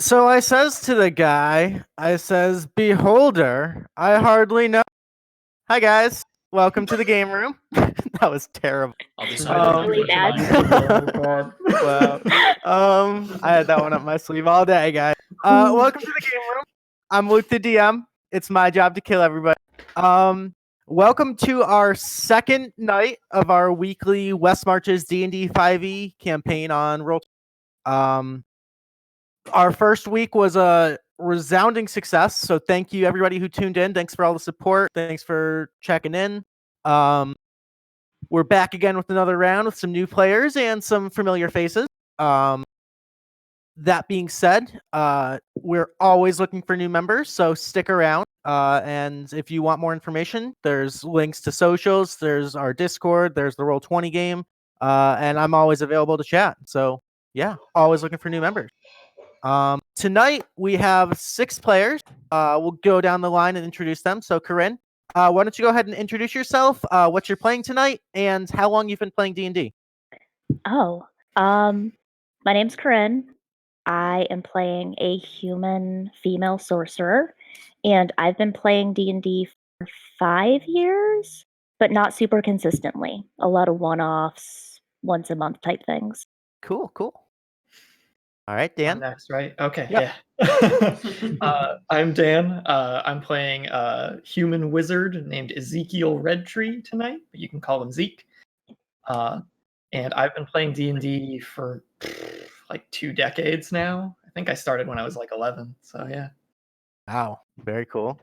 So I says to the guy, I says, "Beholder, I hardly know." Hi guys, welcome to the game room. That was terrible. I'll That's decide. really bad. Wow. I had that one up my sleeve all day, guys. Welcome to the game room. I'm LukeTheDM. It's my job to kill everybody. Welcome to our second night of our weekly West Marches D&D 5e campaign on Roll. Our first week was a resounding success, so thank you everybody who tuned in. Thanks for all the support. Thanks for checking in. We're back again with another round with some new players and some familiar faces. That being said, we're always looking for new members, so stick around. And if you want more information, there's links to socials, there's our Discord, there's the Roll20 game, and I'm always available to chat. So yeah, always looking for new members. Tonight we have 6 players. We'll go down the line and introduce them. So Corinne, why don't you go ahead and introduce yourself, what you're playing tonight, and how long you've been playing D&D. My name's Corinne. I am playing a human female sorcerer, and I've been playing D&D for 5 years, but not super consistently. A lot of one-offs, once a month type things. Cool. All right, Dan. I'm next, right? Okay, Yep. yeah. I'm Dan. I'm playing a human wizard named Ezekiel RedTree tonight, but you can call him Zeke. And I've been playing D&D for like 2 decades now. I think I started when I was like 11, so yeah. Wow, very cool.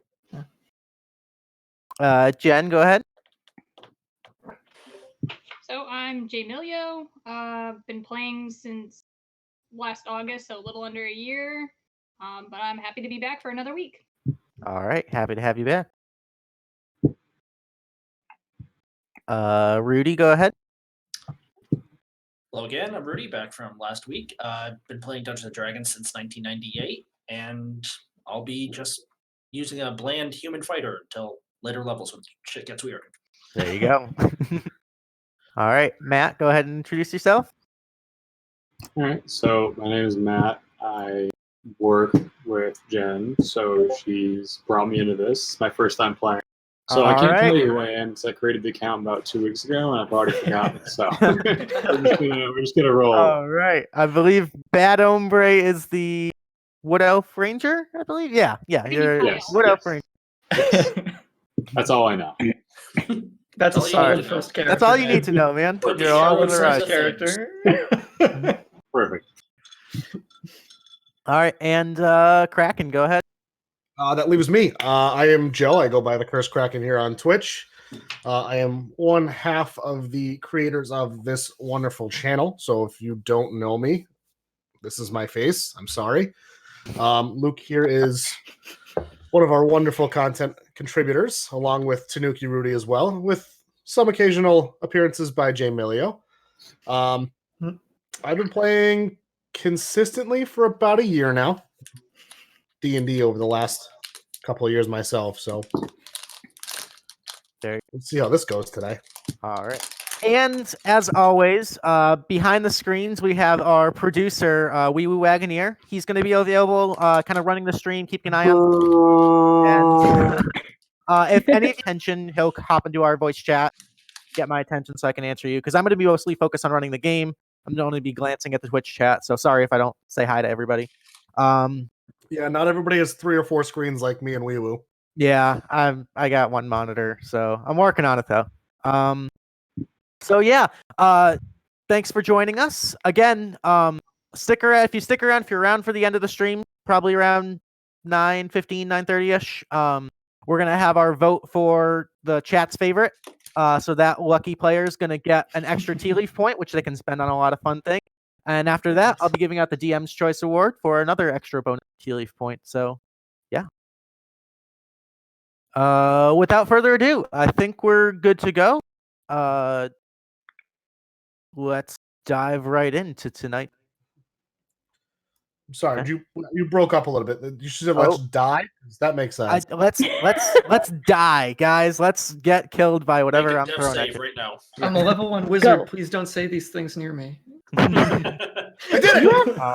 Jen, go ahead. So I'm JMillyo. Been playing since last August, so a little under a year. But I'm happy to be back for another week. All right, happy to have you back. Rudy, go ahead. Hello again, I'm Rudy, back from last week. I've been playing Dungeons & Dragons since 1998, and I'll be just using a bland human fighter until later levels when shit gets weird. There you go. All right, Matt, go ahead and introduce yourself. All right, so my name is Matt. I work with Jen, so she's brought me into this. It's my first time playing. So I can't tell you who I am because I created the account about 2 weeks ago and I've already forgotten. So we're just gonna roll. All right, I believe Bad Hombre is the Wood Elf Ranger. I believe, yeah, you're Wood Elf Ranger. Yes. That's all I know. That's a That's solid first character. That's all you need to know, man. Put You're all the over the ride. character. Perfect. All right, and Kraken, go ahead. That leaves me. I am Joe. I go by TheCursedKraken here on Twitch. I am one half of the creators of this wonderful channel. So if you don't know me, this is my face. I'm sorry. Luke here is one of our wonderful content contributors, along with Tanuki Rudy as well, with some occasional appearances by JMillyo. I've been playing consistently for about a year now. D&D over the last couple of years myself, so let's see how this goes today. All right. And as always, behind the screens, we have our producer, Wee Woo Wagoneer. He's going to be available, kind of running the stream, keeping an eye on. And if any attention, he'll hop into our voice chat, get my attention so I can answer you, because I'm going to be mostly focused on running the game. I'm going to be glancing at the Twitch chat, so sorry if I don't say hi to everybody. Yeah, not everybody has 3 or 4 screens like me and Wee Woo. Yeah, I got one monitor, so I'm working on it though. So yeah, thanks for joining us again. If you stick around, if you're around for the end of the stream, probably around 9:15, 9:30ish. We're gonna have our vote for the chat's favorite. So that lucky player is gonna get an extra Tealeaf point, which they can spend on a lot of fun things. And after that, I'll be giving out the DM's Choice Award for another extra bonus Tealeaf point. So, yeah. Without further ado, I think we're good to go. Let's dive right into tonight. I'm sorry, Okay. you broke up a little bit. You should say let's die. Does that make sense? Let's die, guys. Let's get killed by whatever I'm throwing at save you. right now. I'm a level 1 wizard. Please don't say these things near me. I did it.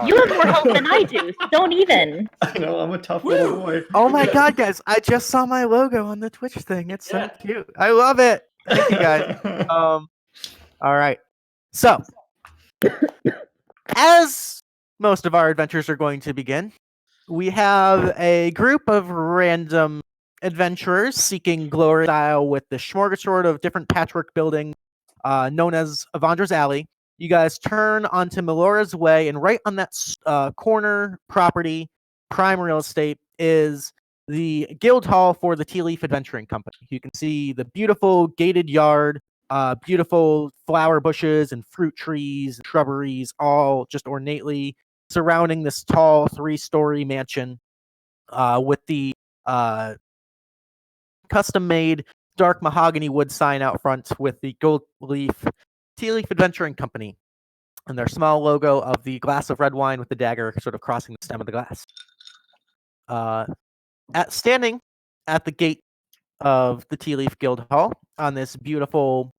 You have more health than I do. So don't even. I know, I'm a tough little boy. Oh my god, guys! I just saw my logo on the Twitch thing. It's so cute. I love it. Thank you, guys. All right. So, as most of our adventures are going to begin, we have a group of random adventurers seeking glory style with the smorgasbord of different patchwork buildings known as Avandra's Alley. You guys turn onto Melora's Way, and right on that corner property, prime real estate, is the guild hall for the Tealeaf Adventuring Company. You can see the beautiful gated yard, beautiful flower bushes and fruit trees, and shrubberies, all just ornately surrounding this tall 3-story mansion with the custom-made dark mahogany wood sign out front with the gold leaf Tealeaf Adventuring Company and their small logo of the glass of red wine with the dagger sort of crossing the stem of the glass. Standing at the gate of the Tealeaf Guild Hall on this beautiful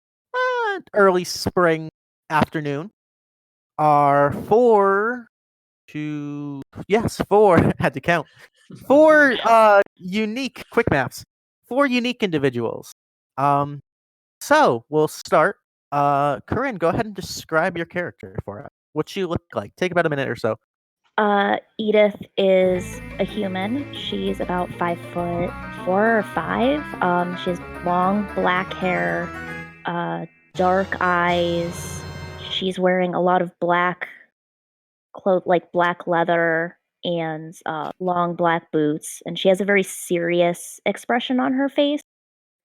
early spring afternoon are four had to count. Four unique quick maps. 4 unique individuals. So we'll start. Corinne, go ahead and describe your character for us. What she look like. Take about a minute or so. Edith is a human. She's about 5'4" or 5. She has long black hair, dark eyes. She's wearing a lot of black like black leather and long black boots, and she has a very serious expression on her face,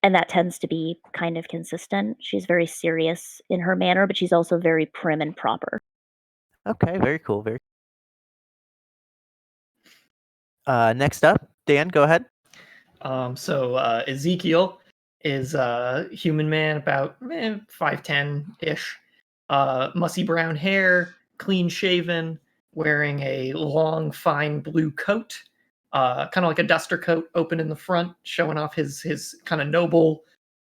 and that tends to be kind of consistent. She's very serious in her manner, but she's also very prim and proper. Okay, very cool. Next up, Dan, go ahead. So Ezekiel is a human man, about 5'10"-ish, mussy brown hair, clean shaven, wearing a long, fine blue coat, kind of like a duster coat, open in the front, showing off his kind of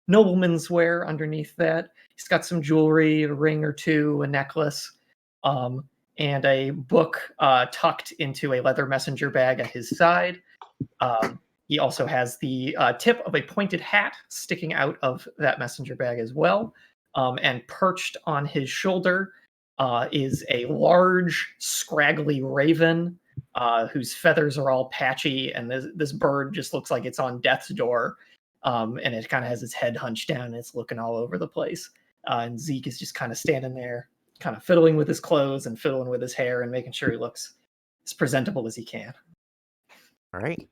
nobleman's wear underneath that. He's got some jewelry, a ring or two, a necklace, and a book tucked into a leather messenger bag at his side. He also has the tip of a pointed hat sticking out of that messenger bag as well. And perched on his shoulder is a large, scraggly raven whose feathers are all patchy, and this bird just looks like it's on death's door. And it kind of has its head hunched down, and it's looking all over the place. And Zeke is just kind of standing there, kind of fiddling with his clothes and fiddling with his hair and making sure he looks as presentable as he can. All right.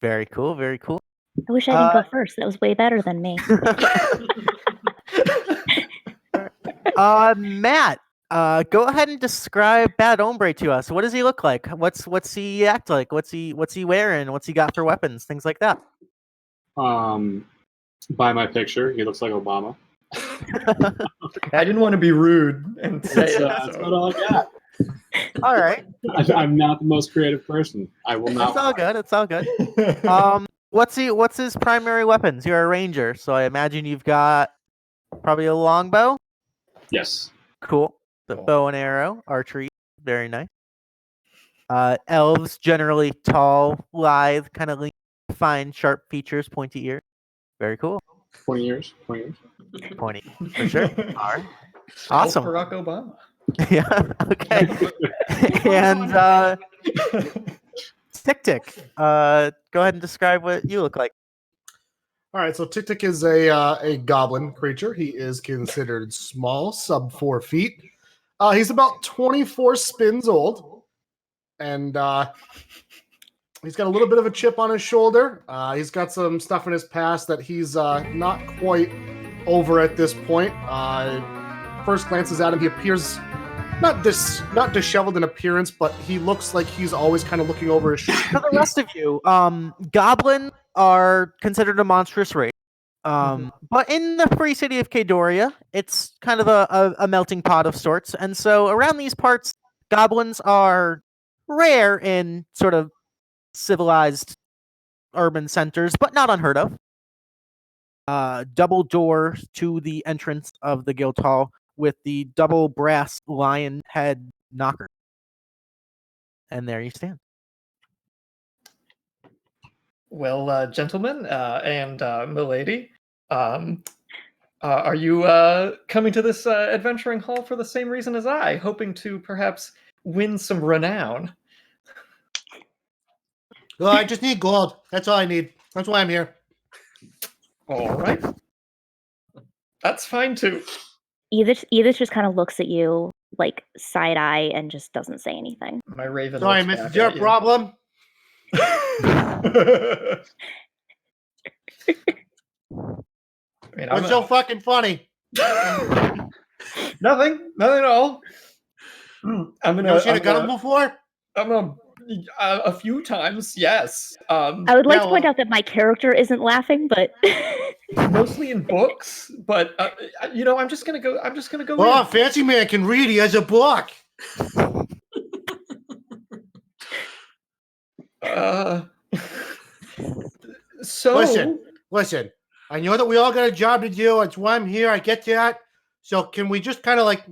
Very cool. I wish I didn't go first. That was way better than me. Matt, go ahead and describe Bad Hombre to us. What does he look like? What's he act like? What's he wearing? What's he got for weapons? Things like that. By my picture, he looks like Obama. I didn't want to be rude and say That's about all I got. All right. I'm not the most creative person. I will not. It's all good. What's his primary weapons? You're a ranger, so I imagine you've got probably a longbow. Yes. Cool. The bow and arrow, archery, very nice. Elves generally tall, lithe, kind of fine, sharp features, pointy ears. Very cool. 20 years. 20 for sure. All right. Awesome. Barack Obama. Yeah. Okay. And TikTik. Go ahead and describe what you look like. All right, so TikTik is a goblin creature. He is considered small, sub 4 feet. He's about 24 spins old, and he's got a little bit of a chip on his shoulder. He's got some stuff in his past that he's not quite over at this point. First glances at him, he appears not disheveled in appearance, but he looks like he's always kind of looking over his shoulder. For the rest of you, goblins are considered a monstrous race. But in the free city of Kadoria, it's kind of a melting pot of sorts. And so around these parts, goblins are rare in sort of civilized urban centers, but not unheard of. Double door to the entrance of the guild hall with the double brass lion head knocker. And there you stand. Well, gentlemen and milady, are you coming to this adventuring hall for the same reason as I, hoping to perhaps win some renown? Well, I just need gold. That's all I need. That's why I'm here. All right. That's fine too. Edith just kind of looks at you like side eye and just doesn't say anything. My raven. Sorry, looks Mrs. back Your at you. problem. I mean, What's so fucking funny? Nothing at all. I'm You never seen a gun before? A few times, yes. I would like Yeah, to point well- out that my character isn't laughing, but Mostly in books, but I'm just gonna go. Oh, in. fancy man can read. He has a book. So Listen. I know that we all got a job to do. That's why I'm here. I get that. So can we just kind of like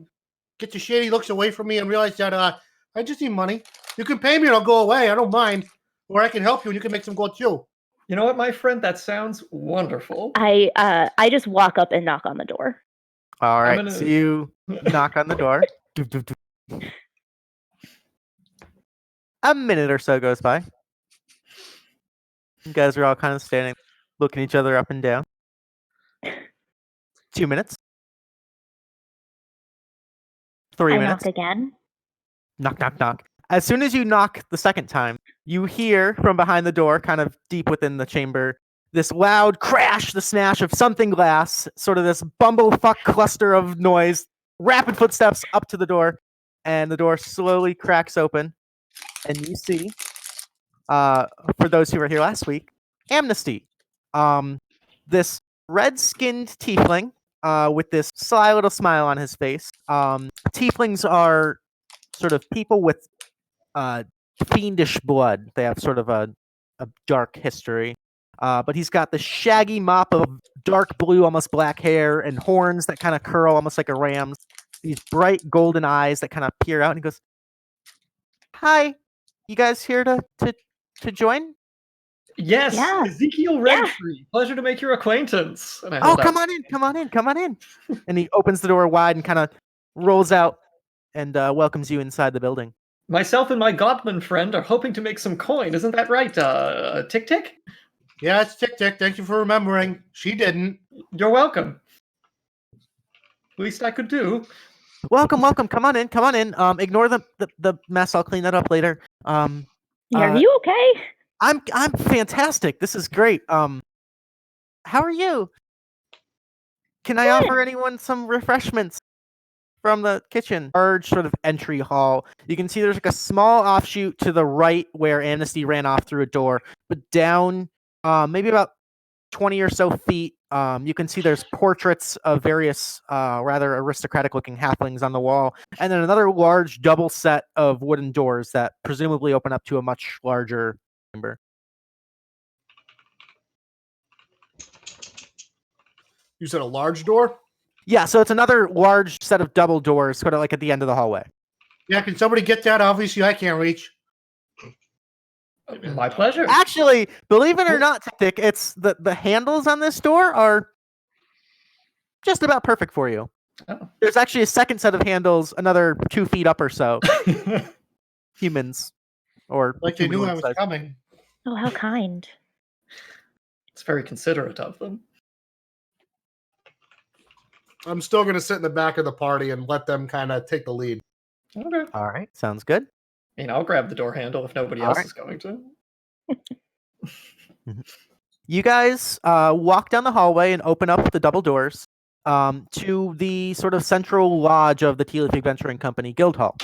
get the shady looks away from me and realize that I just need money. You can pay me and I'll go away. I don't mind. Or I can help you and you can make some gold too. you know what, my friend? That sounds wonderful. I just walk up and knock on the door. All right. gonna- So you knock on the door. Doop, doop, doop. A minute or so goes by. You guys are all kind of standing, looking each other up and down. 2 minutes. 3 I minutes. knock again. Knock, knock, knock. As soon as you knock the second time, you hear from behind the door, kind of deep within the chamber, this loud crash, the smash of something glass, sort of this bumblefuck cluster of noise, rapid footsteps up to the door, and the door slowly cracks open. And you see, for those who were here last week, Amnesty. This red-skinned tiefling with this sly little smile on his face. Tieflings are sort of people with fiendish blood. They have sort of a dark history. But he's got the shaggy mop of dark blue, almost black hair, and horns that kind of curl almost like a ram's. These bright golden eyes that kind of peer out, and he goes, "Hi, you guys here to join?" Yes, Yeah. Ezekiel RedTree. Pleasure to make your acquaintance. And I Oh, hold come out- on in, come on in, come on in. And he opens the door wide and kind of rolls out and welcomes you inside the building. Myself and my goblin friend are hoping to make some coin. Isn't that right, TikTik? Yeah, it's TikTik. Thank you for remembering. She didn't. You're welcome. Least I could do. Welcome, welcome. Come on in, come on in. Ignore the mess. I'll clean that up later. Are Uh, you okay? I'm fantastic. This is great. How are you? Can I offer anyone some refreshments from the kitchen? Large sort of entry hall. You can see there's like a small offshoot to the right where Amnesty ran off through a door, but down maybe about 20 or so feet, you can see there's portraits of various rather aristocratic looking halflings on the wall, and then another large double set of wooden doors that presumably open up to a much larger chamber. You said a large door? Yeah, so it's another large set of double doors, sort of like at the end of the hallway. Yeah, can somebody get that? Obviously, I can't reach. My pleasure. Actually, believe it or not, TikTik, it's the handles on this door are just about perfect for you. Oh. There's actually a second set of handles, another 2 feet up or so. Humans, or Like they knew I humanoid was size. coming. Oh, how kind. It's very considerate of them. I'm still going to sit in the back of the party and let them kind of take the lead. Okay. All right, sounds good. I mean, I'll grab the door handle if nobody All else right. is going to. You guys walk down the hallway and open up the double doors to the sort of central lodge of the Tealeaf Adventuring Company Guild Hall.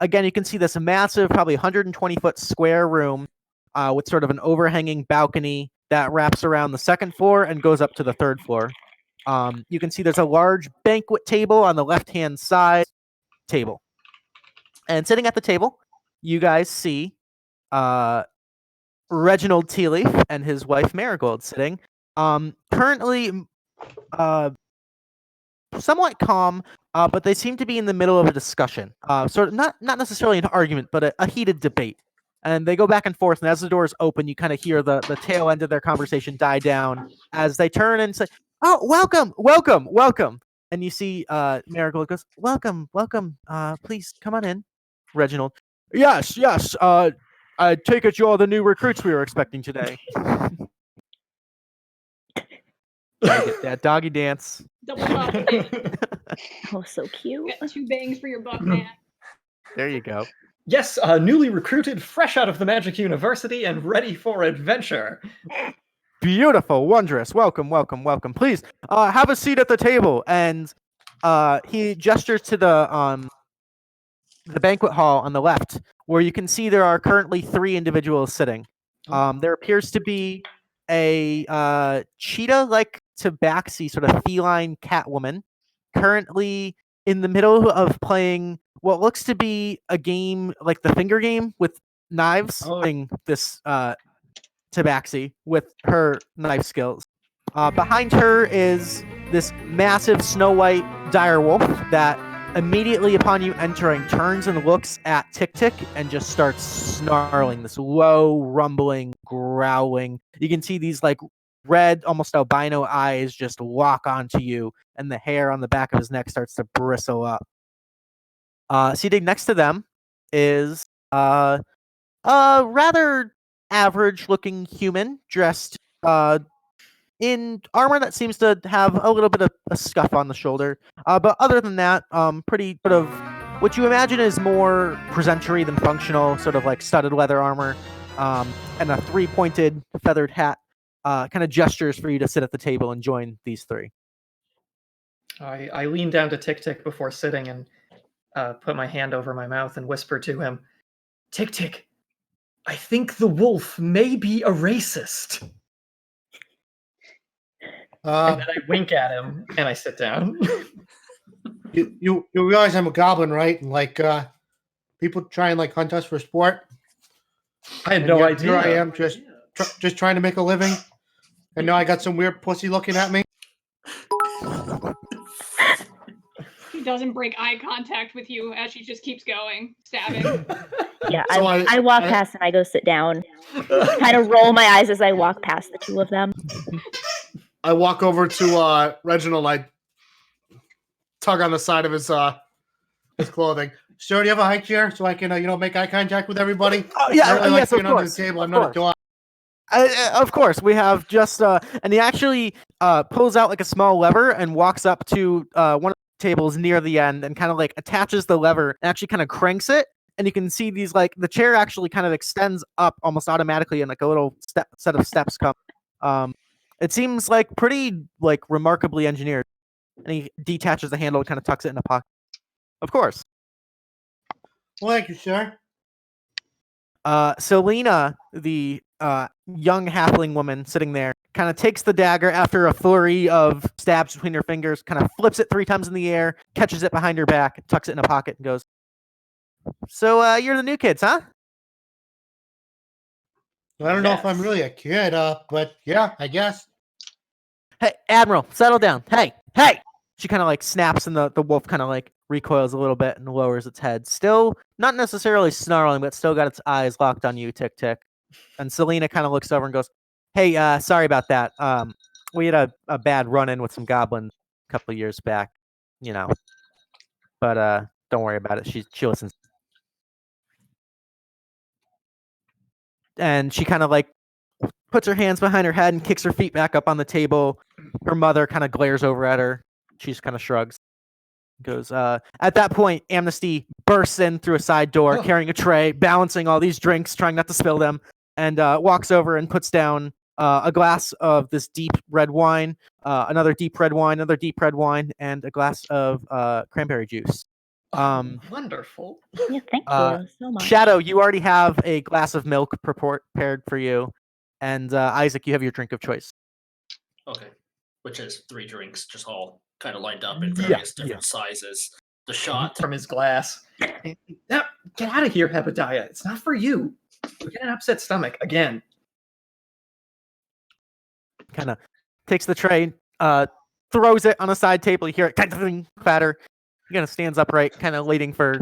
Again, you can see this massive, probably 120-foot square room with sort of an overhanging balcony that wraps around the second floor and goes up to the third floor. You can see there's a large banquet table on the left-hand side table. And sitting at the table, you guys see Reginald Tealeaf and his wife Marigold sitting. Currently somewhat calm, but they seem to be in the middle of a discussion. Sort of not necessarily an argument, but a heated debate. And they go back and forth, and as the doors open, you kind of hear the tail end of their conversation die down as they turn and say, "Oh, welcome, welcome, welcome." And you see Marigold goes, "Welcome, welcome. Please come on in." Reginald, "Yes, yes. I take it you're the new recruits we were expecting today." Gotta get that doggy dance. Double doggy dance. Oh, so cute. Got 2 bangs for your buck, man. There you go. Yes, newly recruited, fresh out of the Magic University, and ready for adventure. Beautiful, wondrous. Welcome, welcome, welcome. Please, have a seat at the table. And he gestures to the banquet hall on the left, where you can see there are currently 3 individuals sitting. There appears to be a cheetah-like tabaxi, sort of feline cat woman, currently in the middle of playing what looks to be a game like the finger game with knives. Playing this tabaxi with her knife skills. Behind her is this massive Snow White direwolf that immediately upon you entering turns and looks at TikTik and just starts snarling, this low rumbling growling. You can see these like red almost albino eyes just lock onto you, and the hair on the back of his neck starts to bristle up. Seated next to them is a rather average looking human dressed in armor that seems to have a little bit of a scuff on the shoulder. But other than that, pretty sort of what you imagine is more presentory than functional, sort of like studded leather armor, and a 3-pointed feathered hat. Kind of gestures for you to sit at the table and join these 3. I lean down to TikTik before sitting and put my hand over my mouth and whisper to him, "TikTik, I think the wolf may be a racist." And then I wink at him and I sit down. You realize I'm a goblin, right? And like people try and like hunt us for sport. I had no idea. Here I am, just trying to make a living. And now I got some weird pussy looking at me. He doesn't break eye contact with you as she just keeps going, stabbing. Yeah, So I walk past and I go sit down. Kind of roll my eyes as I walk past the 2 of them. I walk over to Reginald. I tug on the side of his clothing. Sir, do you have a high chair so I can make eye contact with everybody? Oh yeah, I really like yes, of being under course. the table. Of I'm not a course. dog. Of course, we have just and he actually pulls out like a small lever and walks up to one of the tables near the end and kind of like attaches the lever and actually kind of cranks it, and you can see these like the chair actually kind of extends up almost automatically, and like a little set of steps come. It seems like pretty like remarkably engineered, and he detaches the handle and kind of tucks it in a pocket. Of course. Well, thank you, sir. Selena, the young halfling woman sitting there, kind of takes the dagger after a flurry of stabs between her fingers, kind of flips it 3 times in the air, catches it behind her back, tucks it in a pocket, and goes, "So, you're the new kids, huh?" I don't know if I'm really a kid, but yeah, I guess. "Hey, Admiral, settle down. Hey, hey!" She kind of like snaps, and the wolf kind of like recoils a little bit and lowers its head. Still not necessarily snarling, but still got its eyes locked on you, TikTik. And Selena kind of looks over and goes, "Hey, sorry about that. We had a bad run-in with some goblins a couple of years back, but don't worry about it. She listens." And she kind of like puts her hands behind her head and kicks her feet back up on the table. Her mother kind of glares over at her. She just kind of shrugs. Goes, at that point, Amnesty bursts in through a side door, carrying a tray, balancing all these drinks, trying not to spill them, and walks over and puts down a glass of this deep red wine, another deep red wine, and a glass of cranberry juice. Wonderful. Yeah, thank you so much. Shadow, you already have a glass of milk prepared for you, and Isaac, you have your drink of choice. Okay. Which is 3 drinks, just all kind of lined up in various different sizes. The shot. From his glass. Now, get out of here, Hebediah. It's not for you. You get an upset stomach again. Kind of takes the tray, throws it on a side table. You hear it clatter. He kind of stands upright, kind of waiting for.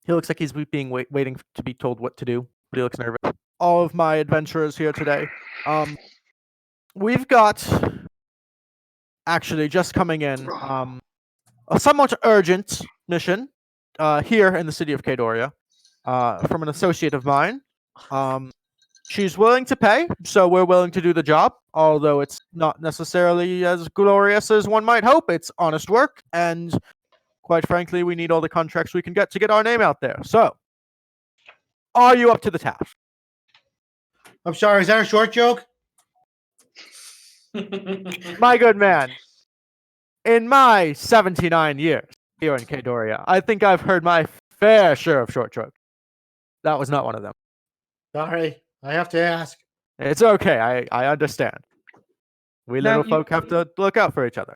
He looks like he's waiting to be told what to do, but he looks nervous. All of my adventurers here today. We've got actually just coming in a somewhat urgent mission here in the city of Kadoria from an associate of mine. She's willing to pay, so we're willing to do the job, although it's not necessarily as glorious as one might hope. It's honest work, and quite frankly, we need all the contracts we can get to get our name out there. So, are you up to the task? I'm sorry, is that a short joke? My good man, in my 79 years here in Kadoria, I think I've heard my fair share of short jokes. That was not one of them. Sorry, I have to ask. It's okay. I understand. We Now, little folk have to look out for each other.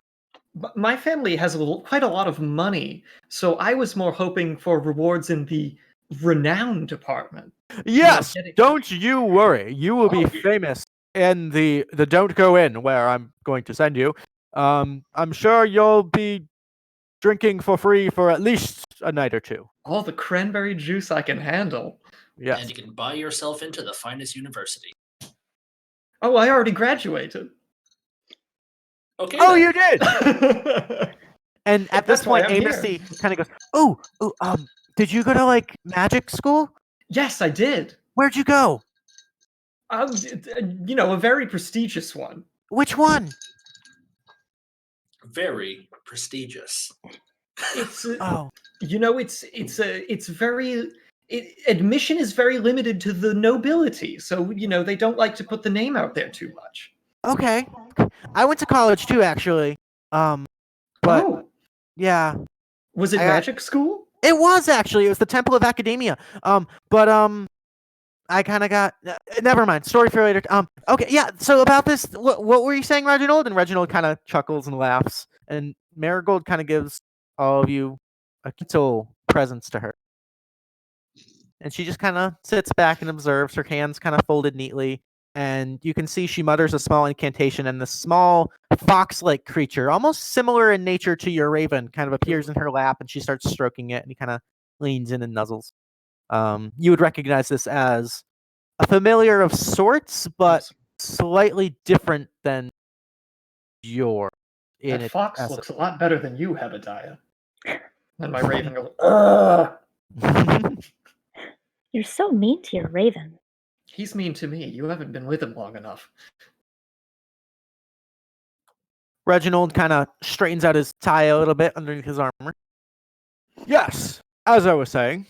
My family has quite a lot of money, so I was more hoping for rewards in the renown department. Yes, don't you worry. You will be famous in the Don't Go In, where I'm going to send you. I'm sure you'll be drinking for free for at least a night or two. All the cranberry juice I can handle. Yes. And you can buy yourself into the finest university. Oh, I already graduated. Okay. Oh, then. you did. And at this That's why point, I'm Amnesty kind of goes, "Oh, did you go to like magic school? Yes, I did. Where'd you go? A very prestigious one. Which one? Very prestigious. It's Oh, admission is very limited to the nobility, so they don't like to put the name out there too much. okay. I went to college too, actually. But yeah, was it magic school? It was actually. It was the Temple of Academia. But I kind of got. Never mind. Story for later. Okay. Yeah. So about this, what were you saying, Reginald? And Reginald kind of chuckles and laughs, and Marigold kind of gives all of you a little presents to her, and she just kind of sits back and observes. Her hands kind of folded neatly, and you can see she mutters a small incantation, and the small fox-like creature, almost similar in nature to your raven, kind of appears in her lap, and she starts stroking it, and he kind of leans in and nuzzles. You would recognize this as a familiar of sorts, but slightly different than your. That fox looks a lot better than you, Hebediah. And my raven goes, ugh! You're so mean to your raven. He's mean to me. You haven't been with him long enough. Reginald kind of straightens out his tie a little bit underneath his armor. Yes, as I was saying,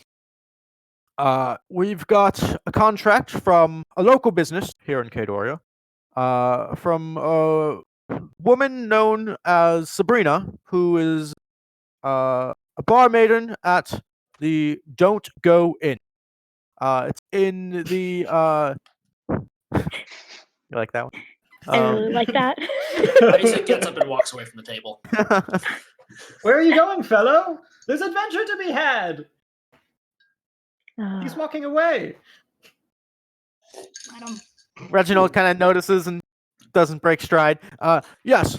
we've got a contract from a local business here in Kadoria, from a woman known as Sabrina, who is a bar maiden at the Don't Go In. It's in the you like that one? I really like that. Isaac gets up and walks away from the table. Where are you going, fellow? There's adventure to be had. He's walking away. Reginald kind of notices and doesn't break stride. Yes,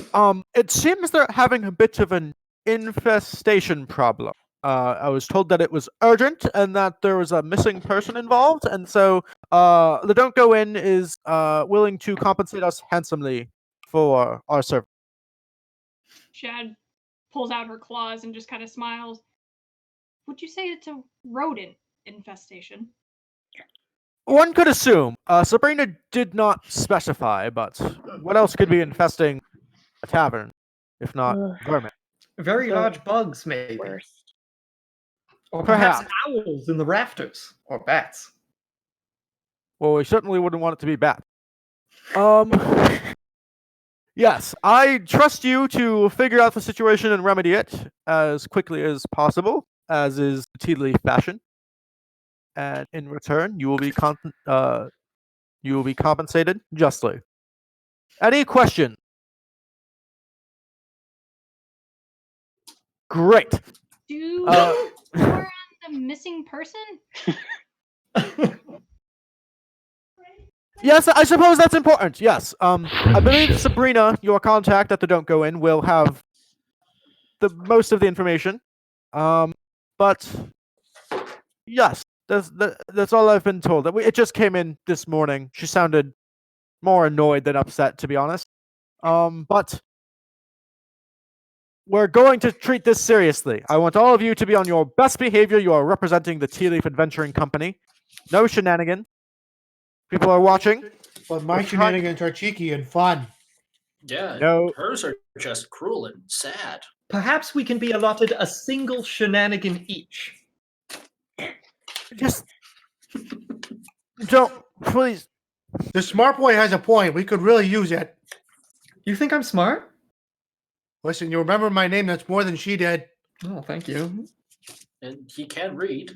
it seems they're having a bit of an infestation problem. I was told that it was urgent and that there was a missing person involved, and so the Don't Go In is willing to compensate us handsomely for our service. Shad pulls out her claws and just kind of smiles. Would you say it's a rodent infestation? One could assume. Sabrina did not specify, but what else could be infesting a tavern, if not vermin? Very large bugs, maybe. Worst. Or perhaps owls in the rafters. Or bats. Well, we certainly wouldn't want it to be bats. Yes, I trust you to figure out the situation and remedy it as quickly as possible, as is the Tealeaf fashion. And in return, you will be compensated justly. Any questions? Great. Do more on the missing person? Yes, I suppose that's important. Yes. I believe Sabrina, your contact at the Don't Go In, will have the most of the information. But yes, that's all I've been told. It just came in this morning. She sounded more annoyed than upset, to be honest. But we're going to treat this seriously. I want all of you to be on your best behavior. You are representing the Tealeaf Adventuring Company. No shenanigans. People are watching. But my We're trying- shenanigans are cheeky and fun. Yeah, No. hers are just cruel and sad. Perhaps we can be allotted a single shenanigan each. Just don't, please. The smart boy has a point. We could really use it. You think I'm smart? Listen, you remember my name. That's more than she did. Oh, thank you. And he can read.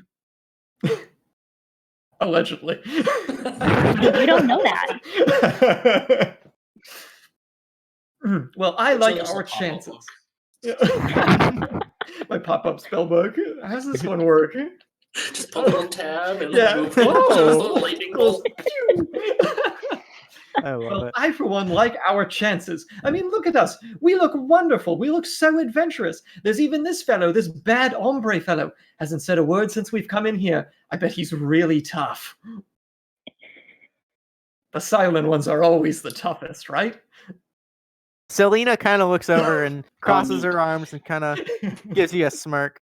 Allegedly. You don't know that. Well, I It's like almost our a pop-up chances. book. My pop-up spell book. How's this one work? Just put a little tab and Yeah. move it to Oh. a little lightning bolt. I love Well, it. I, for one, like our chances. I mean, look at us. We look wonderful. We look so adventurous. There's even this fellow, this bad hombre fellow, hasn't said a word since we've come in here. I bet he's really tough. The silent ones are always the toughest, right? Selena kind of looks over and crosses her arms and kind of gives you a smirk.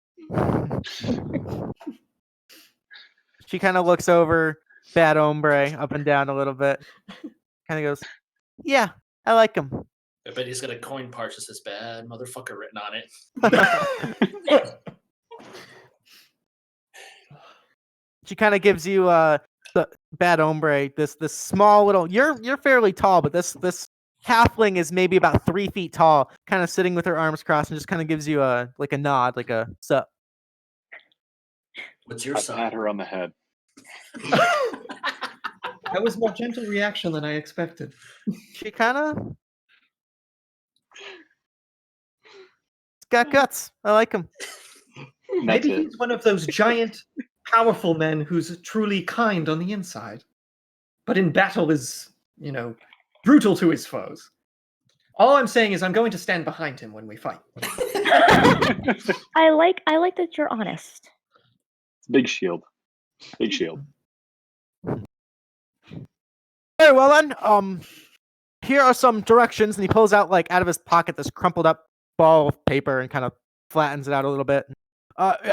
She kind of looks over Bad Hombre up and down a little bit. Kind of goes, yeah, I like him. I bet he's got a coin part that says bad motherfucker written on it. She kind of gives you the Bad Hombre this small little. You're fairly tall, but this halfling is maybe about 3 feet tall, kind of sitting with her arms crossed, and just kind of gives you a nod, like a sup. What's your I son? pat her on the head. That was a more gentle reaction than I expected. She kind of got guts. I like him. And that's Maybe it. he's one of those giant, powerful men who's truly kind on the inside, but in battle is, brutal to his foes. All I'm saying is I'm going to stand behind him when we fight. I like that you're honest. Big shield. Big shield. Very well then. Here are some directions, and he pulls out out of his pocket this crumpled up ball of paper and kind of flattens it out a little bit.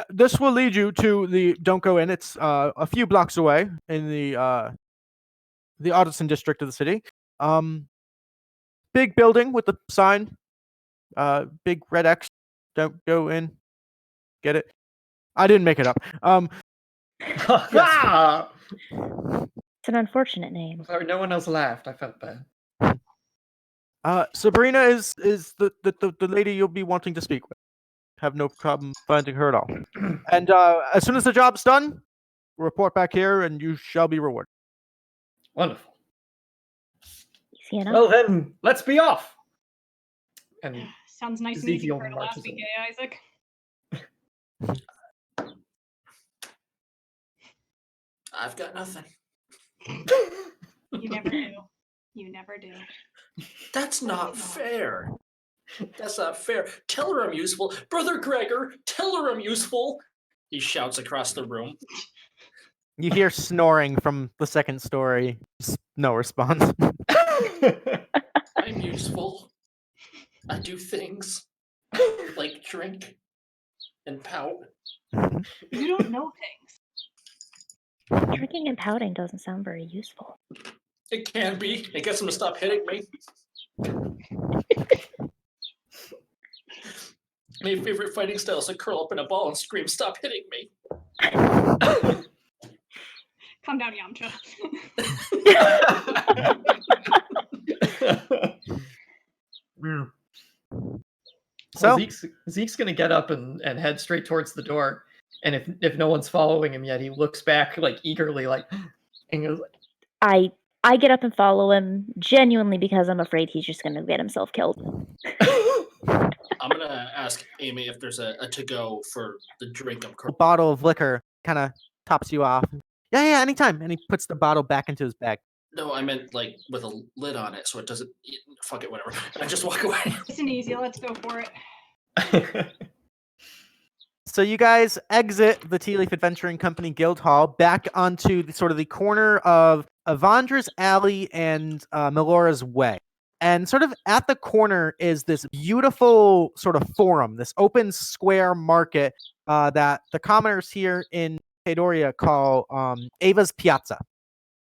This will lead you to the Don't Go In. It's a few blocks away in the Artisan district of the city. Big building with the sign. Big red X. Don't go in. Get it? I didn't make it up. Ah! It's an unfortunate name. Sorry, no one else laughed. I felt bad. Sabrina is the lady you'll be wanting to speak with. Have no problem finding her at all. And as soon as the job's done, report back here and you shall be rewarded. Wonderful. Easy enough. Well then, let's be off. And Sounds nice and easy Ezekiel for the marches last week, in. Isaac? I've got nothing. You never do. You never do. That's not fair. That's not fair. Tell her I'm useful. Brother Gregor, tell her I'm useful. He shouts across the room. You hear snoring from the second story. Just no response. I'm useful. I do things like drink and pout. You don't know things. Drinking and pouting doesn't sound very useful. It can be. It gets him to stop hitting me. My favorite fighting style is to curl up in a ball and scream, "Stop hitting me!" Calm down, Yamcha. So Zeke's gonna get up and head straight towards the door, and if no one's following him yet, he looks back eagerly, and goes, I get up and follow him genuinely because I'm afraid he's just gonna get himself killed. I'm gonna ask Amy if there's a to-go for the drink I'm a curling. bottle of liquor kind of tops you off. Yeah, anytime. And he puts the bottle back into his bag. No, I meant like with a lid on it, so it doesn't. Fuck it, whatever. I just walk away. Nice and easy. Let's go for it. So you guys exit the Tealeaf Adventuring Company Guild Hall back onto the sort of the corner of Avandra's Alley and Melora's Way. And sort of at the corner is this beautiful sort of forum, this open square market that the commoners here in Padoria call Ava's Piazza.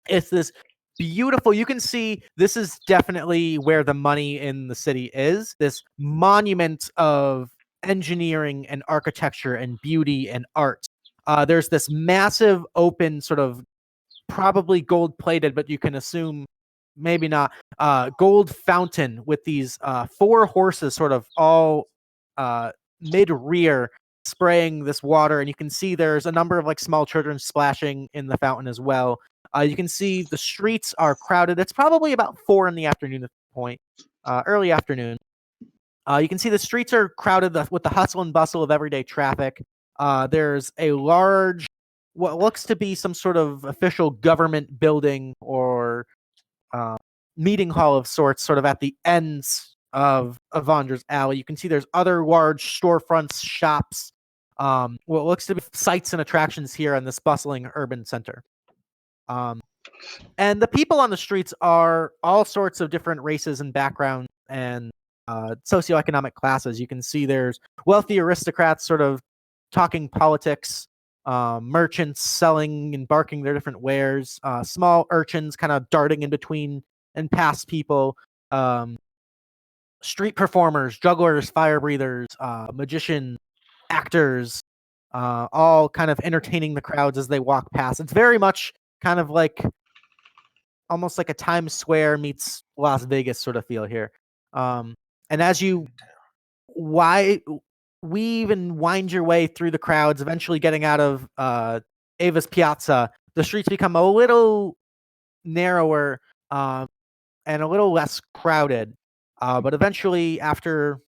It's this beautiful, you can see this is definitely where the money in the city is. This monument of engineering and architecture and beauty and art. There's this massive open sort of probably gold plated, but you can assume maybe not, gold fountain with these 4 horses sort of all mid rear spraying this water, and you can see there's a number of like small children splashing in the fountain as well. You can see the streets are crowded. It's probably about 4 in the afternoon at this point, early afternoon. You can see the streets are crowded with the hustle and bustle of everyday traffic. There's a large, what looks to be some sort of official government building or meeting hall of sorts, sort of at the ends of Avandra's Alley. You can see there's other large storefronts, shops, what looks to be sights and attractions here in this bustling urban center. And the people on the streets are all sorts of different races and backgrounds and socioeconomic classes. You can see there's wealthy aristocrats sort of talking politics, merchants selling and barking their different wares, small urchins kind of darting in between and past people, street performers, jugglers, fire breathers, magicians, actors, all kind of entertaining the crowds as they walk past. It's very much kind of like almost like a Times Square meets Las Vegas sort of feel here. And as you weave and wind your way through the crowds, eventually getting out of Ava's Piazza, the streets become a little narrower and a little less crowded. But eventually, after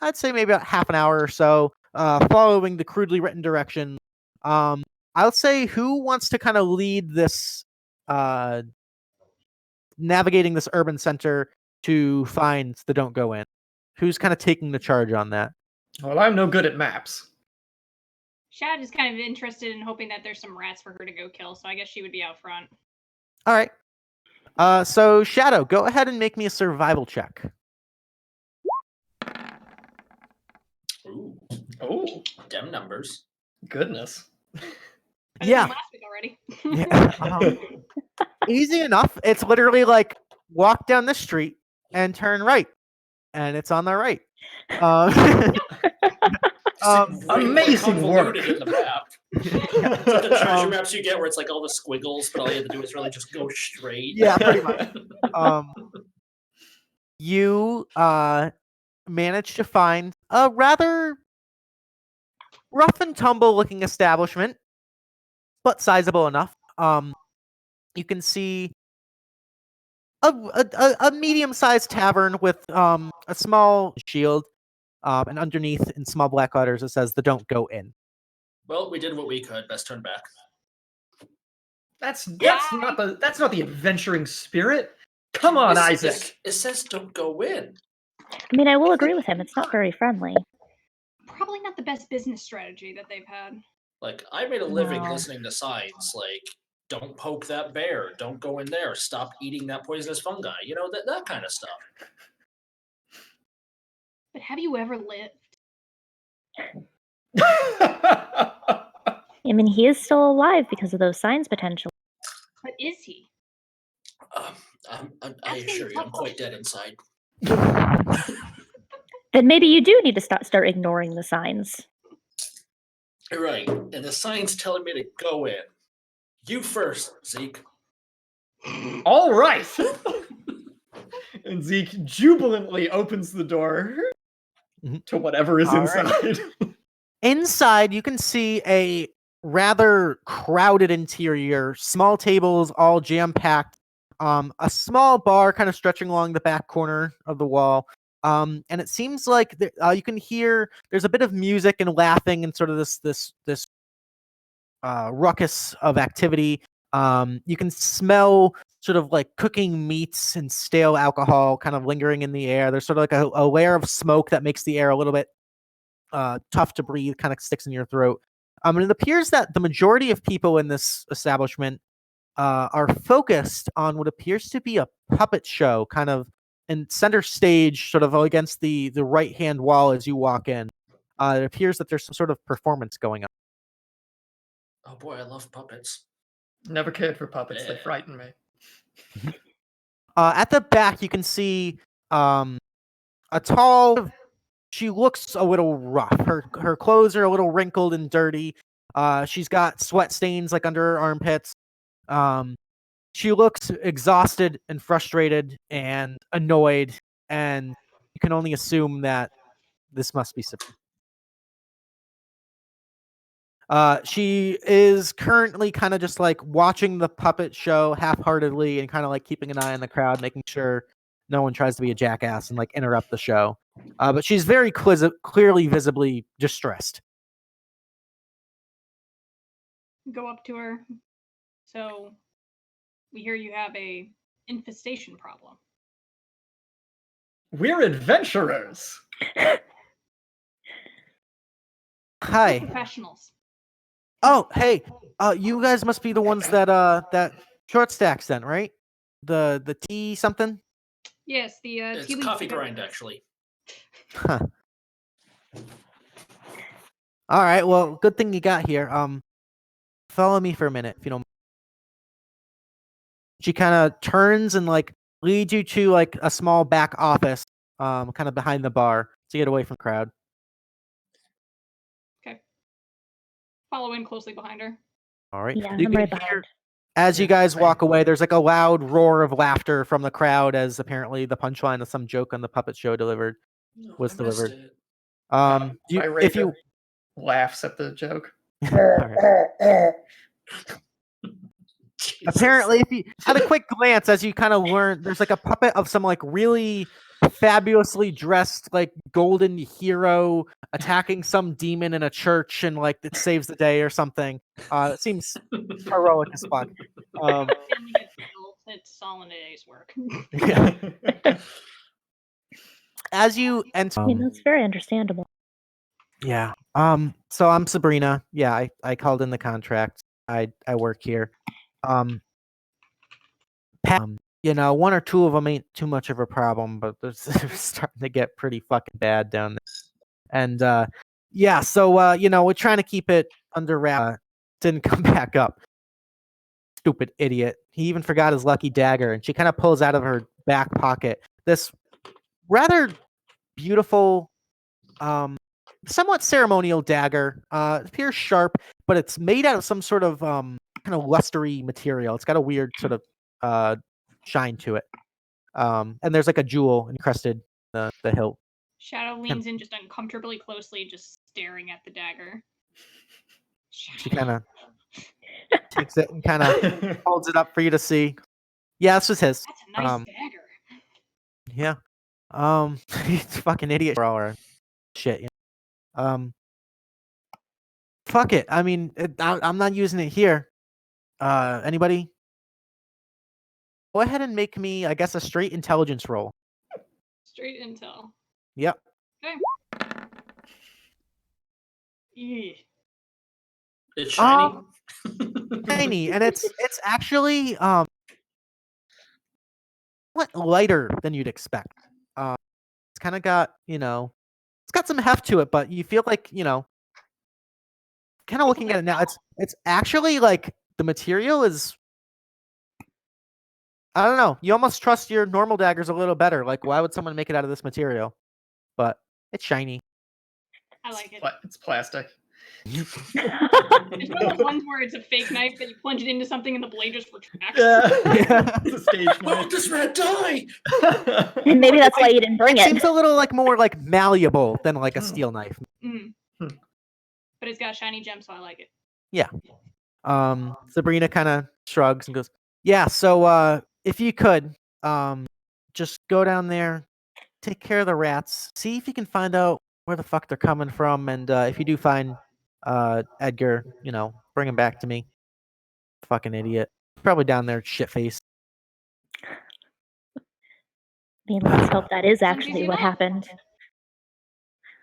I'd say maybe about half an hour or so, following the crudely written direction, I'll say who wants to kind of lead this navigating this urban center to find the Don't Go In? Who's kind of taking the charge on that? Well, I'm no good at maps. Shad is kind of interested in hoping that there's some rats for her to go kill, so I guess she would be out front. All right. So Shadow, go ahead and make me a survival check. Ooh, Oh, dem numbers. goodness. Better Yeah. than last week already. Yeah. Easy enough. It's literally like walk down this street and turn right, and it's on the right. Amazing work. In the map. It's like the treasure maps you get where it's like all the squiggles, but all you have to do is really just go straight. Yeah, pretty much. You managed to find a rather rough and tumble looking establishment, but sizable enough. You can see a medium-sized tavern with a small shield, and underneath in small black letters it says the Don't Go In. Well, we did what we could. Best turn back. That's not the adventuring spirit. Come on, Isaac. It says don't go in. I mean, I will agree with him. It's not very friendly. Probably not the best business strategy that they've had. Like, I made a living No. listening to signs like, don't poke that bear, don't go in there, stop eating that poisonous fungi, you know, that kind of stuff. But have you ever lived? I mean, he is still alive because of those signs, potentially. But is he? I assure you, I'm quite dead inside. Then maybe you do need to start ignoring the signs. Right, and the sign's telling me to go in. You first, Zeke. All right. And Zeke jubilantly opens the door to whatever is All inside. Inside, you can see a rather crowded interior, small tables, all jam-packed, a small bar kind of stretching along the back corner of the wall. And it seems like you can hear there's a bit of music and laughing and sort of this ruckus of activity. You can smell sort of like cooking meats and stale alcohol kind of lingering in the air. There's sort of like a layer of smoke that makes the air a little bit tough to breathe, kind of sticks in your throat. And it appears that the majority of people in this establishment are focused on what appears to be a puppet show, kind of in center stage, sort of against the right hand wall as you walk in. It appears that there's some sort of performance going on. Oh boy, I love puppets. Never cared for puppets. They Yeah. frighten me. At the back, you can see a tall. She looks a little rough. Her clothes are a little wrinkled and dirty. She's got sweat stains like under her armpits. She looks exhausted and frustrated and annoyed, and you can only assume that this must be Sabrina. She is currently kind of just like watching the puppet show half-heartedly and kind of like keeping an eye on the crowd, making sure no one tries to be a jackass and like interrupt the show. But she's very clearly, visibly distressed. Go up to her. So, we hear you have a infestation problem. We're adventurers. Hi. Professionals. Oh, hey. You guys must be the ones that that short stacks then, right? The tea something? Yes, the It's Tealeaf coffee Adventuring grind, actually. Huh. All right. Well, good thing you got here. Follow me for a minute, if you don't. She kind of turns and like leads you to like a small back office, kind of behind the bar to get away from the crowd. Okay. Follow in closely behind her. All right. Yeah, You I'm can right hear, behind. as you Yeah, guys same. walk away, there's like a loud roar of laughter from the crowd as apparently the punchline of some joke on the puppet show delivered. No, Was I missed delivered. it. If you laughs at the joke. All right. Jesus. Apparently, if you at a quick glance, as you kind of learn, there's like a puppet of some like really fabulously dressed like golden hero attacking some demon in a church, and like it saves the day or something. It seems heroic as fuck. Family gets killed. It's all in a day's work. Yeah. As you enter, I mean, that's very understandable. yeah. So I'm Sabrina. Yeah, I called in the contract. I work here. You know, one or two of them ain't too much of a problem, but they're starting to get pretty fucking bad down there. And yeah, so you know, we're trying to keep it under wrap. Didn't come back up. Stupid idiot. He even forgot his lucky dagger, and she kind of pulls out of her back pocket this rather beautiful, somewhat ceremonial dagger. It appears sharp, but it's made out of some sort of kind of lustery material. It's got a weird sort of shine to it. And there's like a jewel encrusted the hilt. Shadow leans in just uncomfortably closely, just staring at the dagger. She kind of takes it and kind of holds it up for you to see. Yeah, this was his. That's a nice dagger. Yeah. He's a fucking idiot. Or shit. You know? Fuck it. I mean, I'm not using it here. Anybody? Go ahead and make me, I guess, a straight intelligence roll. Straight intel. Yep. Okay. Yeah. It's shiny. Tiny, and it's actually lighter than you'd expect. It's kind of got, you know, it's got some heft to it, but you feel like, you know, kind of looking at it now, it's actually like the material is, I don't know, you almost trust your normal daggers a little better. Like, why would someone make it out of this material? But it's shiny. I like it. It's plastic. It's one of those ones where it's a fake knife that you plunge it into something and the blade just retracts. Yeah. It's a stage Won't knife. this rat die? And maybe that's why you didn't bring It it. seems a little like more like malleable than like a steel knife. Mm. But it's got a shiny gem, so I like it. Yeah. Sabrina kind of shrugs and goes, "Yeah, so if you could, just go down there, take care of the rats, see if you can find out where the fuck they're coming from, and if you do find Edgar, you know, bring him back to me. Fucking idiot. Probably down there shit faced." mean, let's hope that is Sounds actually easy what enough. happened.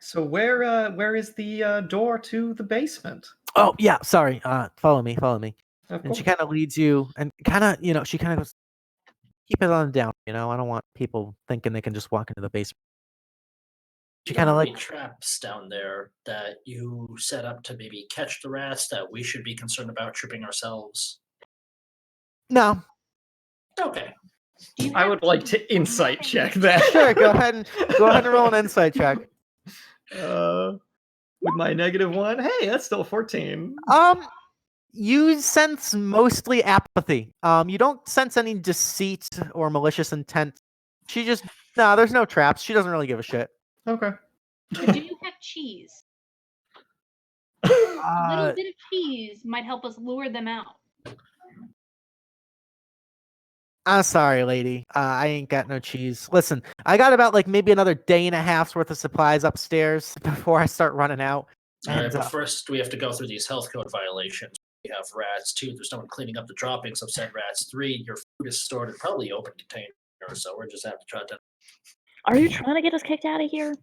So where is the door to the basement? Oh yeah, sorry. Follow me. Of And she course. kind of leads you, and kind of, she kind of goes, keep it on the down. I don't want people thinking they can just walk into the basement. She kind of Any like, traps down there that you set up to maybe catch the rats that we should be concerned about tripping ourselves. no. Okay. Do you I have would like to insight check that. Sure, go ahead and roll an insight check. With my -1, hey, that's still 14. You sense mostly apathy. You don't sense any deceit or malicious intent. She just there's no traps. She doesn't really give a shit. Okay. But do you have cheese? A little bit of cheese might help us lure them out. I'm sorry, lady. I ain't got no cheese. Listen, I got about like maybe another day and a half's worth of supplies upstairs before I start running out. All right, And, but first we have to go through these health code violations. We have rats. 2, there's no one cleaning up the droppings of said rats. 3, your food is stored in probably open containers, so we're just have to try to. Are you trying to get us kicked out of here?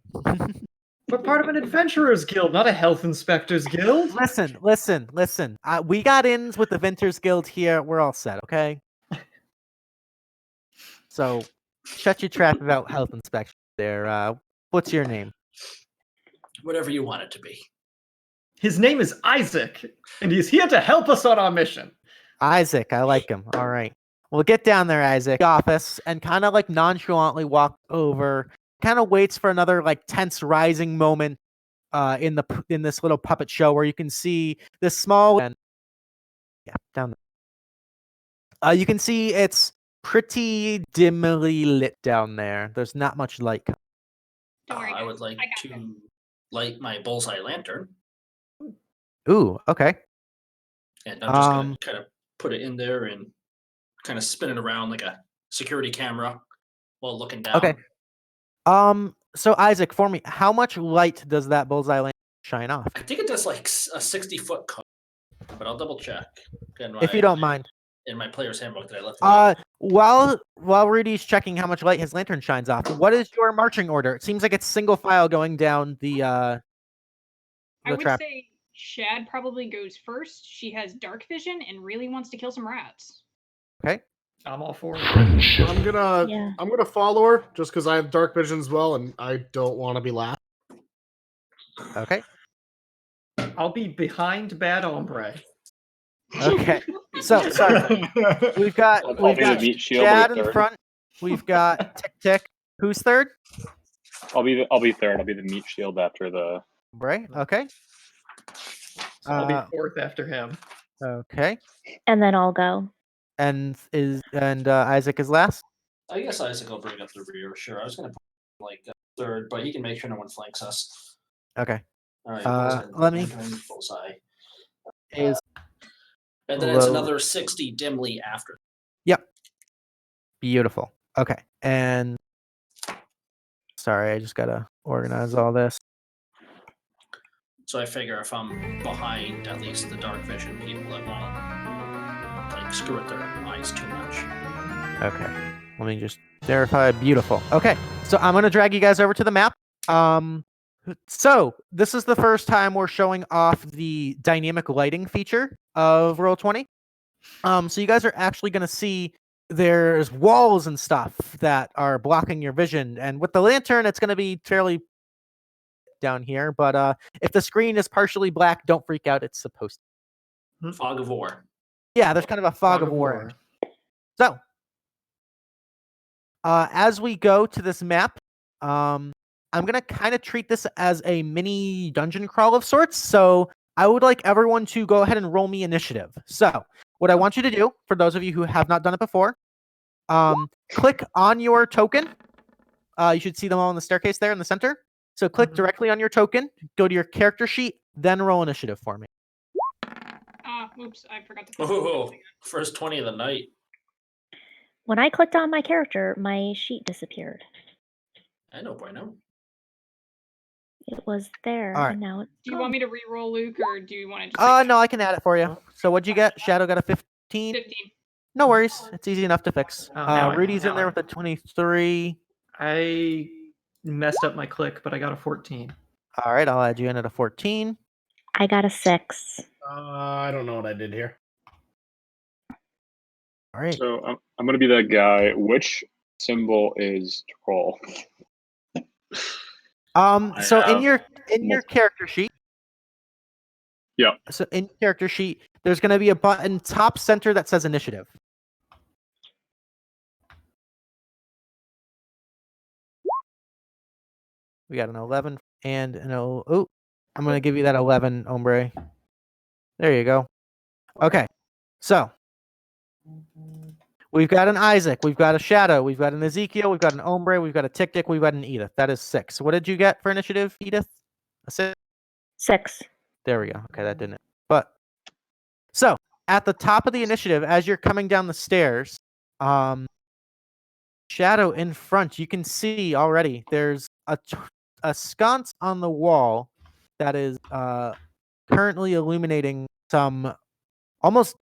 We're part of an adventurers guild, not a health inspectors guild. listen. We got ins with the Vinters Guild here. We're all set, okay? So, shut your trap about health inspection there. What's your name? Whatever you want it to be. His name is Isaac, and he's here to help us on our mission. Isaac, I like him. All right. Well, get down there, Isaac. Office, and kind of like nonchalantly walk over. Kind of waits for another like tense rising moment in this little puppet show where you can see this small down there. You can see it's pretty dimly lit down there. There's not much light. Don't worry, I guys. would like I got to light my bullseye lantern, Ooh, okay. and I'm just gonna kind of put it in there and kind of spin it around like a security camera while looking down. Okay. So Isaac, for me, how much light does that bullseye lantern shine off? I think it does like a 60-foot cone, but I'll double check. If you don't mind. In my player's handbook that I left. While Rudy's checking how much light his lantern shines off, what is your marching order? It seems like it's single file going down the I would trap. say Shad probably goes first. She has dark vision and really wants to kill some rats. Okay. I'm all for it. I'm gonna follow her just because I have dark vision as well, and I don't want to be last. Okay. I'll be behind Bad Hombre. Okay. So sorry. We've got I'll be the meat shield. Chad in front. We've got TikTik. Who's third? I'll be third. I'll be the meat shield after the. Right. Okay. So I'll be fourth after him. Okay. And then I'll go. And Isaac is last. I guess Isaac will bring up the rear. Sure, I was gonna put like third, but he can make sure no one flanks us. Okay. All right. Let me. Bullseye. Is and then it's another 60 dimly after. Yep. Beautiful. Okay. And sorry, I just gotta organize all this. So I figure if I'm behind at least the dark vision people, it won't like screw with their eyes too much. Okay. Let me just verify. Beautiful. Okay. So I'm gonna drag you guys over to the map. So this is the first time we're showing off the dynamic lighting feature of Roll20. So you guys are actually gonna see there's walls and stuff that are blocking your vision, and with the lantern, it's gonna be fairly down here. But if the screen is partially black, don't freak out. It's supposed to. Fog of war. Yeah, there's kind of a fog of war. So, as we go to this map, I'm going to kind of treat this as a mini dungeon crawl of sorts. So, I would like everyone to go ahead and roll me initiative. So, what I want you to do, for those of you who have not done it before, click on your token. You should see them all on the staircase there in the center. So, click directly on your token, go to your character sheet, then roll initiative for me. Oops, I forgot to. Oh, first 20 of the night. When I clicked on my character, my sheet disappeared. I know, bueno. It was there, All right. and now it's Do you want me to re-roll, Luke, or do you want to just No, I can add it for you. So what'd you get? Shadow got a 15. 15? No worries. It's easy enough to fix. Oh, now Rudy's in there with a 23. I messed up my click, but I got a 14. All right, I'll add you in at a 14. I got a 6. I don't know what I did here. All right. So I'm going to be that guy. Which symbol is troll? So in your multiple- character sheet. Yeah. So in your character sheet, there's going to be a button top center that says initiative. We got an 11 and an oh, I'm going to give you that 11, Hombre. There you go. Okay. So we've got an Isaac, we've got a Shadow, we've got an Ezekiel, we've got an Hombre, we've got a TikTik, we've got an Edith. That is 6. What did you get for initiative, Edith? A 6? 6. There we go. Okay, that didn't. But so at the top of the initiative, as you're coming down the stairs, Shadow in front, you can see already there's a sconce on the wall that is currently illuminating some almost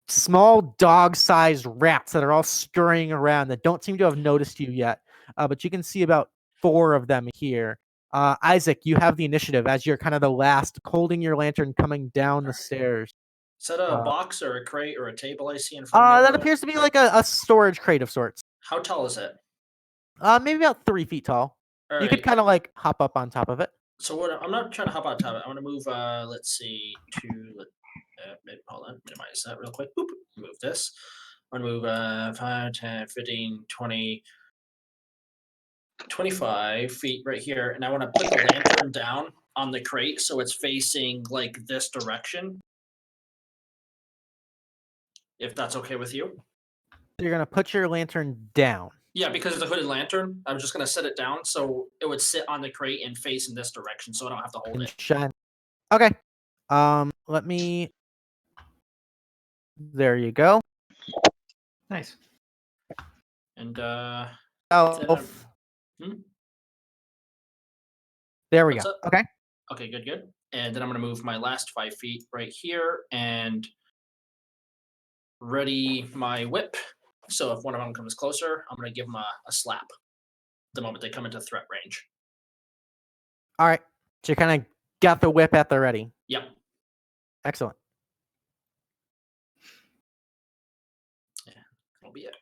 small dog-sized rats that are all scurrying around that don't seem to have noticed you yet. But you can see about 4 of them here. Isaac, you have the initiative as you're kind of the last, holding your lantern coming down the stairs. Is that a box or a crate or a table I see in front of me? That appears to be like a storage crate of sorts. How tall is it? Maybe about 3 feet tall. All You could right. kind of like hop up on top of it. So what? I'm not trying to hop on top of it. I'm going to move. Let's see. Hold on. Minimize that real quick. Boop. Move this. I'm going to move 5, 10, 15, 20, 25 feet right here, and I want to put the lantern down on the crate so it's facing like this direction. If that's okay with you. You're gonna put your lantern down. Yeah, because it's a hooded lantern, I'm just gonna set it down so it would sit on the crate and face in this direction, so I don't have to hold And it. shine. Okay. Let me. There you go. Nice. And Elf. There we That's go. it? Okay. Okay, good. And then I'm gonna move my last 5 feet right here and ready my whip. So if one of them comes closer, I'm gonna give them a slap the moment they come into threat range. All right. So you kind of got the whip at the ready. Yep. Excellent. Yeah, that'll be it.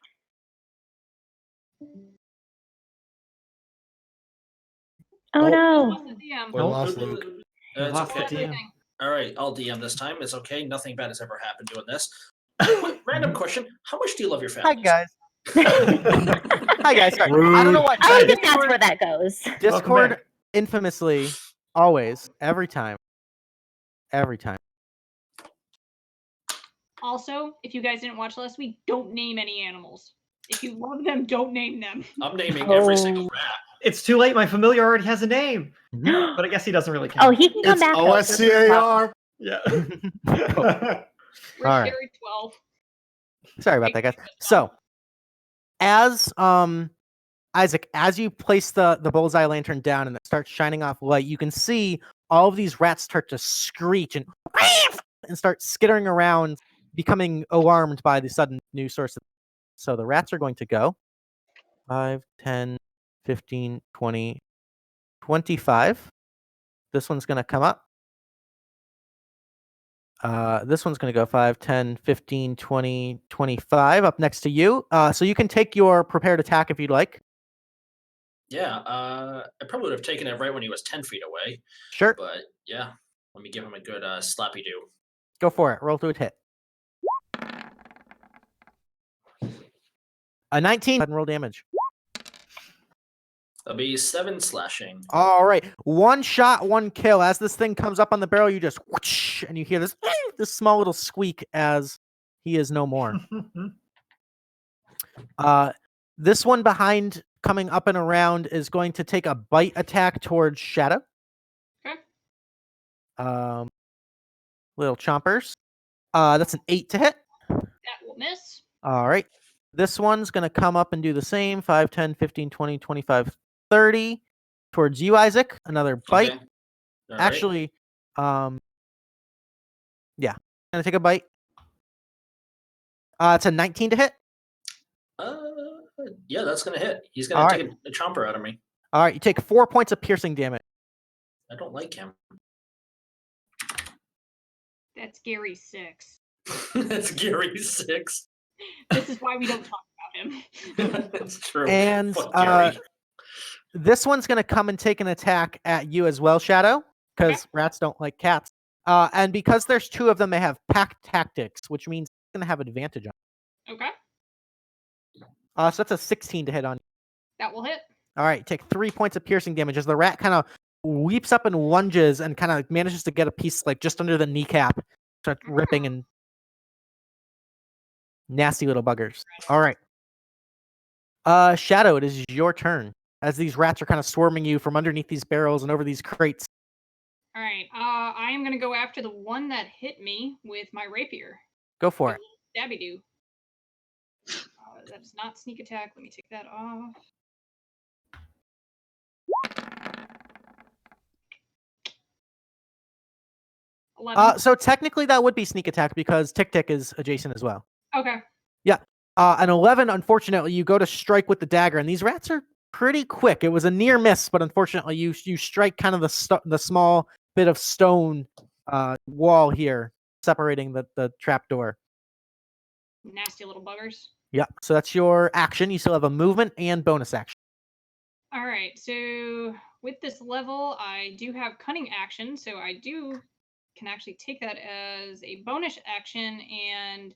Oh no. Lost the DM. We lost Luke. It's lost the okay. DM. All right, I'll DM this time. It's okay. Nothing bad has ever happened doing this. Random question: how much do you love your Hi family? guys. Hi guys. Sorry. I don't know why. I don't think that's where that goes. Discord back. infamously, always, every time. Also, if you guys didn't watch last week, don't name any animals. If you love them, don't name them. I'm naming every single rat. It's too late. My familiar already has a name. But I guess he doesn't really count. Oh, he can come It's back. though. That's no problem. OSCAR. Yeah. We're All right. Sherry 12. Sorry about that, guys. So, as Isaac, as you place the bullseye lantern down and it starts shining off light, you can see all of these rats start to screech and start skittering around, becoming alarmed by the sudden new source. So the rats are going to go 5, 10, 15, 20, 25. This one's going to come up. This one's going to go 5, 10, 15, 20, 25 up next to you. So you can take your prepared attack if you'd like. Yeah, I probably would have taken it right when he was 10 feet away. Sure. But yeah, let me give him a good slappy do. Go for it. Roll through a hit. A 19. Go ahead and roll damage. That'll be 7 slashing. All right. 1 shot, 1 kill. As this thing comes up on the barrel, you just whoosh, and you hear this small little squeak as he is no more. This one behind, coming up and around, is going to take a bite attack towards Shadow. Okay. Little chompers. That's an 8 to hit. That will miss. All right. This one's going to come up and do the same. 5, 10, 15, 20, 25, 30. Towards you, Isaac. Another bite. Okay. All right. Actually, yeah. Gonna take a bite. It's a 19 to hit. Yeah, that's gonna hit. He's gonna take a chomper out of me. All right, you take 4 points of piercing damage. I don't like him. That's Gary 6. That's Gary 6. This is why we don't talk about him. That's true. And Fuck Gary. this one's going to come and take an attack at you as well, Shadow, because rats don't like cats. And because there's 2 of them, they have pack tactics, which means it's going to have advantage on. Okay. So that's a 16 to hit on you. That will hit. All right, take 3 points of piercing damage as the rat kind of leaps up and lunges and kind of manages to get a piece like just under the kneecap, start ripping and nasty little buggers. All right. Shadow, it is your turn as these rats are kind of swarming you from underneath these barrels and over these crates. All right. I am going to go after the one that hit me with my rapier. Go for it. Stabby do. That is not sneak attack. Let me take that off. So technically that would be sneak attack because TikTik is adjacent as well. Okay. Yeah. An 11, unfortunately, you go to strike with the dagger, and these rats are pretty quick. It was a near miss, but unfortunately, you strike kind of the small bit of stone wall here, separating the trap door. Nasty little buggers. Yeah. So that's your action. You still have a movement and bonus action. All right. So with this level, I do have cunning action, so I can actually take that as a bonus action and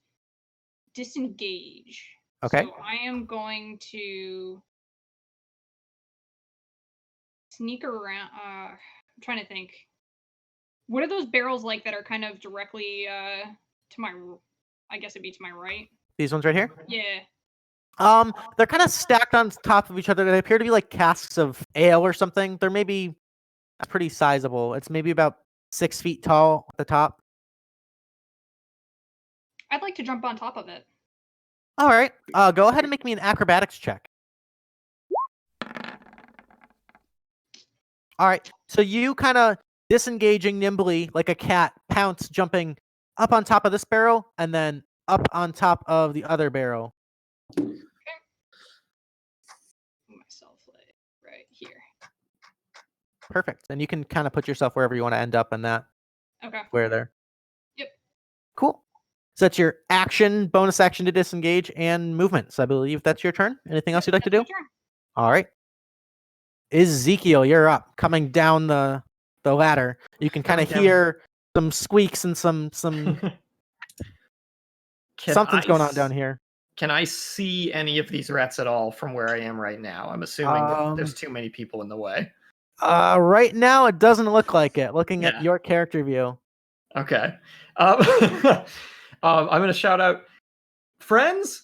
disengage. Okay. So I am going to sneak around. I'm trying to think. What are those barrels like that are kind of directly to my? I guess it'd be to my right. These ones right here? Yeah. They're kind of stacked on top of each other. They appear to be like casks of ale or something. They're maybe pretty sizable. It's maybe about 6 feet tall at the top. I'd like to jump on top of it. All right. Go ahead and make me an acrobatics check. All right. So you kind of disengaging nimbly like a cat, pounce, jumping up on top of this barrel and then up on top of the other barrel. Okay. Put myself like right here. Perfect. And you can kind of put yourself wherever you want to end up in that square there. Yep. Cool. So that's your action, bonus action to disengage, and movement. So I believe that's your turn. Anything else you'd like to do? All right. Ezekiel, you're up. Coming down the ladder. You can kind of hear some squeaks and some something's going on down here. Can I see any of these rats at all from where I am right now? I'm assuming that there's too many people in the way. Right now, it doesn't look like it. Looking at your character view. Okay. I'm going to shout out, friends,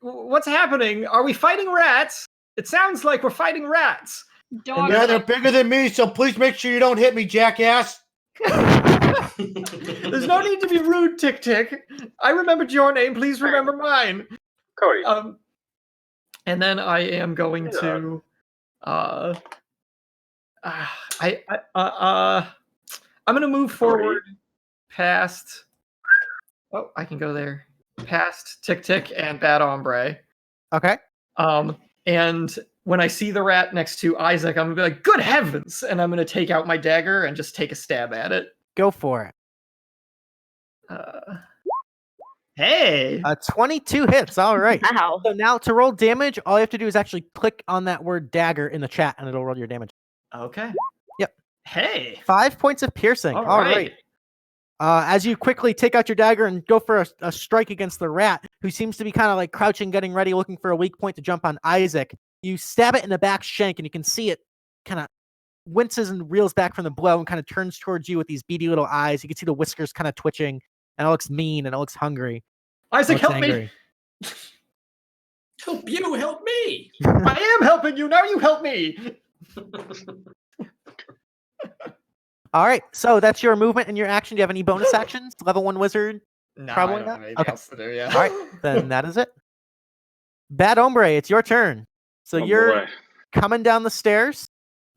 what's happening? Are we fighting rats? It sounds like we're fighting rats. Yeah, they're bigger than me, so please make sure you don't hit me, jackass. There's no need to be rude, TikTik. I remembered your name. Please remember mine. Cody. And then I am going to I'm going to move forward past. Oh, I can go there. Past TikTik and Bad Hombre. Okay. And when I see the rat next to Isaac, I'm gonna be like, "Good heavens!" And I'm gonna take out my dagger and just take a stab at it. Go for it. Hey. 22 hits. All right. Wow. So now to roll damage, all you have to do is actually click on that word dagger in the chat, and it'll roll your damage. Okay. Yep. Hey. 5 points of piercing. All right. As you quickly take out your dagger and go for a strike against the rat, who seems to be kind of like crouching, getting ready, looking for a weak point to jump on Isaac, you stab it in the back shank, and you can see it kind of winces and reels back from the blow and kind of turns towards you with these beady little eyes. You can see the whiskers kind of twitching, and it looks mean, and it looks hungry. Isaac, help me! Help you, help me! I am helping you, now you help me! All right, so that's your movement and your action. Do you have any bonus actions? Level 1 wizard? No, Probably I don't not. have anything else to do, yeah. All right, then that is it. Bad Hombre, it's your turn. So you're coming down the stairs.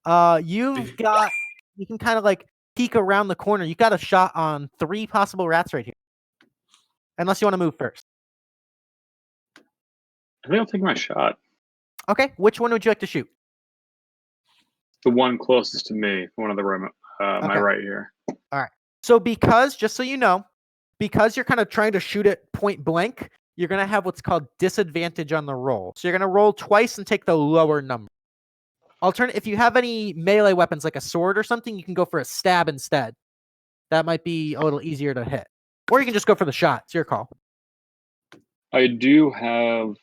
You can kind of like peek around the corner. You got a shot on 3 possible rats right here. Unless you want to move first. I think I'll take my shot. Okay, which one would you like to shoot? The one closest to me, one of the room, my Okay. right here. So because, just so you know, because you're kind of trying to shoot it point blank, you're going to have what's called disadvantage on the roll. So you're going to roll twice and take the lower number. If you have any melee weapons like a sword or something, you can go for a stab instead. That might be a little easier to hit. Or you can just go for the shot. It's your call. I do have,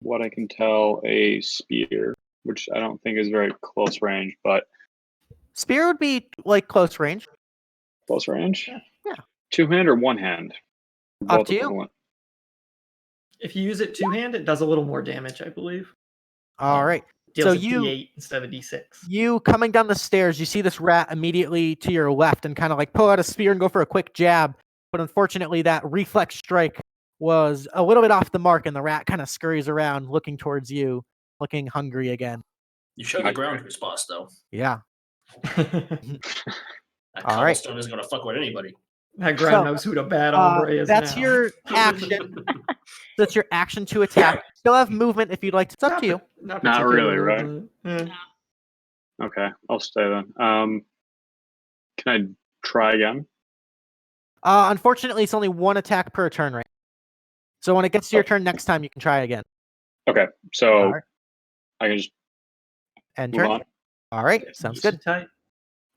what I can tell, a spear, which I don't think is very close range, but Spear would be like close range. close range? Yeah. Two-hand or one-hand? Up Both to you. equivalent. If you use it two-hand, it does a little more damage, I believe. All right. Deals So a D8 instead of a D6. You coming down the stairs, you see this rat immediately to your left and kind of like pull out a spear and go for a quick jab. But unfortunately, that reflex strike was a little bit off the mark, and the rat kind of scurries around looking towards you, looking hungry again. You showed the ground response, though. Yeah. That All right. cobblestone isn't going to fuck with anybody. That ground knows who the bad hombre is That's now. your action. That's your action to attack. Still have movement if you'd like to. It's up to you. Not really, right? But, Okay, I'll stay then. Can I try again? Unfortunately, it's only one attack per turn, right? So when it gets to your turn next time, you can try again. Okay, so All right. I can just And move turn. on. All right, sounds good. Tight.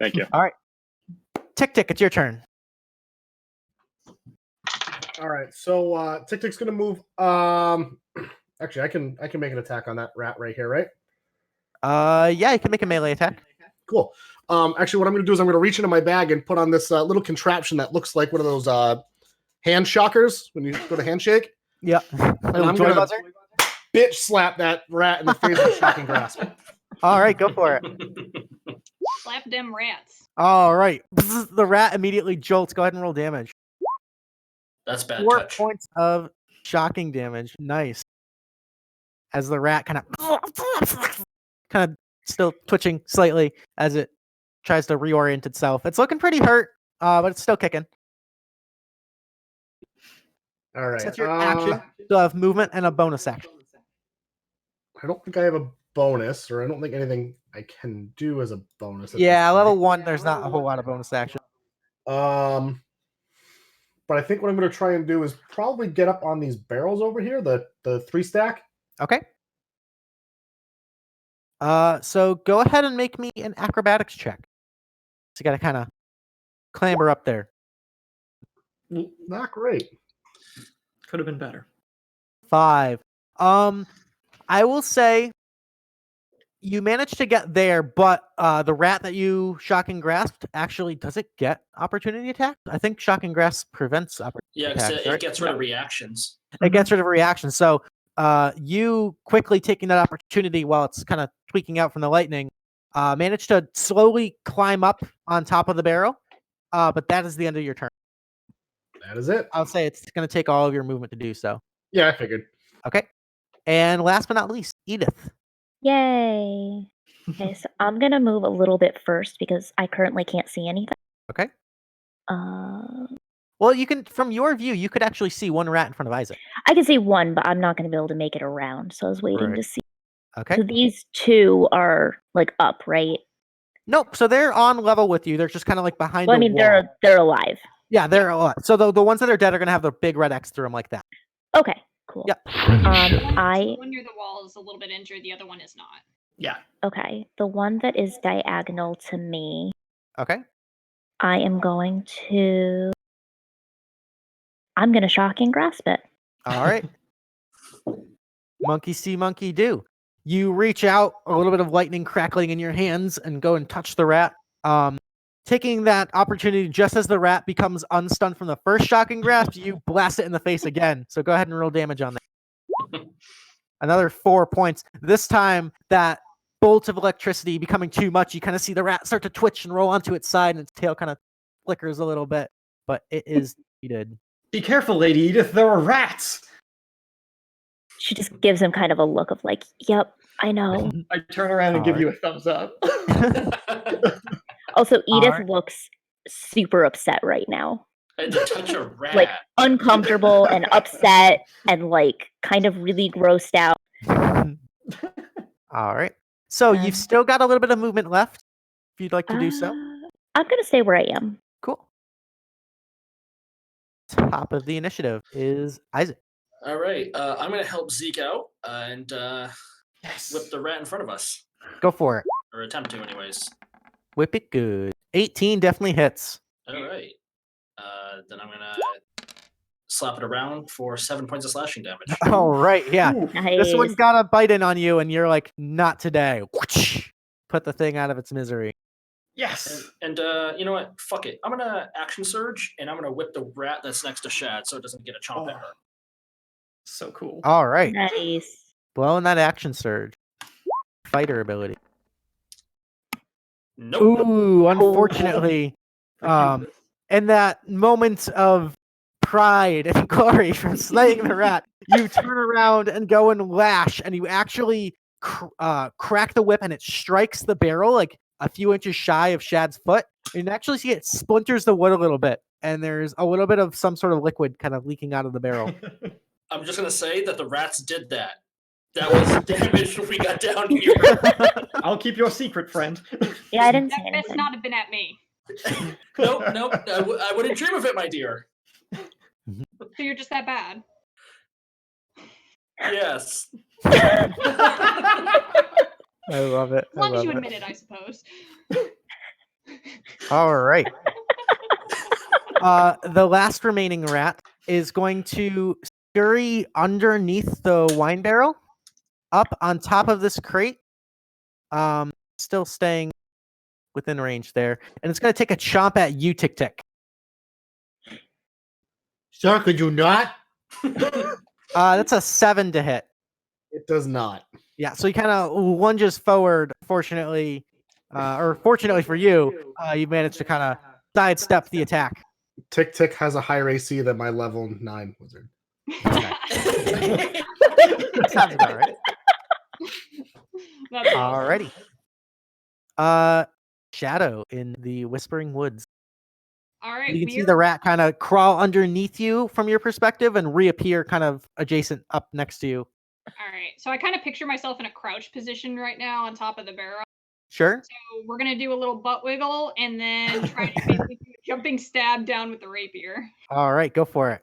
Thank you. All right. TikTik, it's your turn. All right, so TikTik's gonna move. Actually, I can make an attack on that rat right here, right? Yeah, you can make a melee attack. Cool. Actually, what I'm gonna do is I'm gonna reach into my bag and put on this little contraption that looks like one of those hand shockers when you go to handshake. Yeah. And I'm gonna bitch slap that rat in the face with shocking grasp. All right, go for it. Slap them rats. All right. The rat immediately jolts. Go ahead and roll damage. That's bad 4 touch. points of shocking damage. Nice. As the rat kind of still twitching slightly as it tries to reorient itself. It's looking pretty hurt, but it's still kicking. All right. That's your action. You'll have movement and a bonus action. I don't think I have a bonus, or I don't think anything I can do as a bonus. at Yeah, this level point. 1, there's not a whole lot of bonus action. But I think what I'm going to try and do is probably get up on these barrels over here, the 3-stack. Okay. So go ahead and make me an acrobatics check. So you got to kind of clamber up there. Not great. Could have been better. 5. I will say you managed to get there, but the rat that you shocking grasped actually does it get opportunity attack? I think shocking grasp prevents opportunity Yeah, because attacks, it right? gets rid of reactions. It gets rid of reactions. So you quickly taking that opportunity while it's kind of tweaking out from the lightning, managed to slowly climb up on top of the barrel. But that is the end of your turn. That is it. I'll say it's going to take all of your movement to do so. Yeah, I figured. Okay. And last but not least, Edith. Yay. Okay, so I'm going to move a little bit first because I currently can't see anything. Okay. Uh, Well, you can, from your view, you could actually see one rat in front of Isaac. I can see one, but I'm not going to be able to make it around. So I was waiting Right. to see. Okay. So these two are like up, right? Nope. So they're on level with you. They're just kind of like behind Well, I the mean, wall. they're alive. Yeah, they're alive. So the ones that are dead are going to have the big red X through them like that. Okay, cool. Yep. The one near the wall is a little bit injured. The other one is not. Yeah. Okay, the one that is diagonal to me, Okay. I'm going to shocking grasp it. All right. Monkey see, monkey do. You reach out, a little bit of lightning crackling in your hands, and go and touch the rat. Taking that opportunity just as the rat becomes unstunned from the first shocking grasp, you blast it in the face again. So go ahead and roll damage on that. Another 4 points. This time, that bolt of electricity becoming too much, you kind of see the rat start to twitch and roll onto its side, and its tail kind of flickers a little bit, but it is defeated. Be careful, Lady Edith. There are rats. She just gives him kind of a look of like, yep, I know. I turn around and give you a thumbs up. Also, Edith Alright. looks super upset right now. I had to touch a rat. Like uncomfortable and upset and like kind of really grossed out. All right. So you've still got a little bit of movement left, if you'd like to do so. I'm going to stay where I am. Cool. Top of the initiative is Isaac. All right. I'm going to help Zeke out and Yes. whip the rat in front of us. Go for it. Or attempt to, anyways. Whip it good. 18 definitely hits. All right. Then I'm going to slap it around for 7 points of slashing damage. All right, yeah. This one Nice. got a bite in on you, and you're like, not today. Put the thing out of its misery. Yes. And you know what? Fuck it. I'm going to action surge, and I'm going to whip the rat that's next to Shad so it doesn't get a chomp at her. So cool. All right. Nice. Blowing that action surge. Fighter ability. Nope. Ooh, unfortunately. In that moment of pride and glory from slaying the rat, you turn around and go and lash, and you actually crack the whip, and it strikes the barrel like a few inches shy of Shad's foot. And you actually see it splinters the wood a little bit, and there's a little bit of some sort of liquid kind of leaking out of the barrel. I'm just going to say that the rats did that. That was damage we got down here. I'll keep your secret, friend. Yeah, I didn't say That best anything. not have been at me. Nope. I wouldn't dream of it, my dear. So you're just that bad. Yes. I love it. As long as you admit it, I suppose. All right. The last remaining rat is going to scurry underneath the wine barrel, up on top of this crate, still staying within range there, and it's going to take a chomp at you, TikTik. Sir, could you not? That's a 7 to hit. It does not. Yeah, so he kind of lunges forward. Fortunately, or fortunately for you, you managed to kind of sidestep the attack. TikTik has a higher AC than my level 9 wizard. Sounds about right. That's awesome. Alrighty. Shadow in the Whispering Woods. All right. You can see the rat kind of crawl underneath you from your perspective and reappear kind of adjacent up next to you. All right. So I kind of picture myself in a crouch position right now on top of the barrel. Sure. So we're going to do a little butt wiggle and then try to basically do a jumping stab down with the rapier. All right, go for it.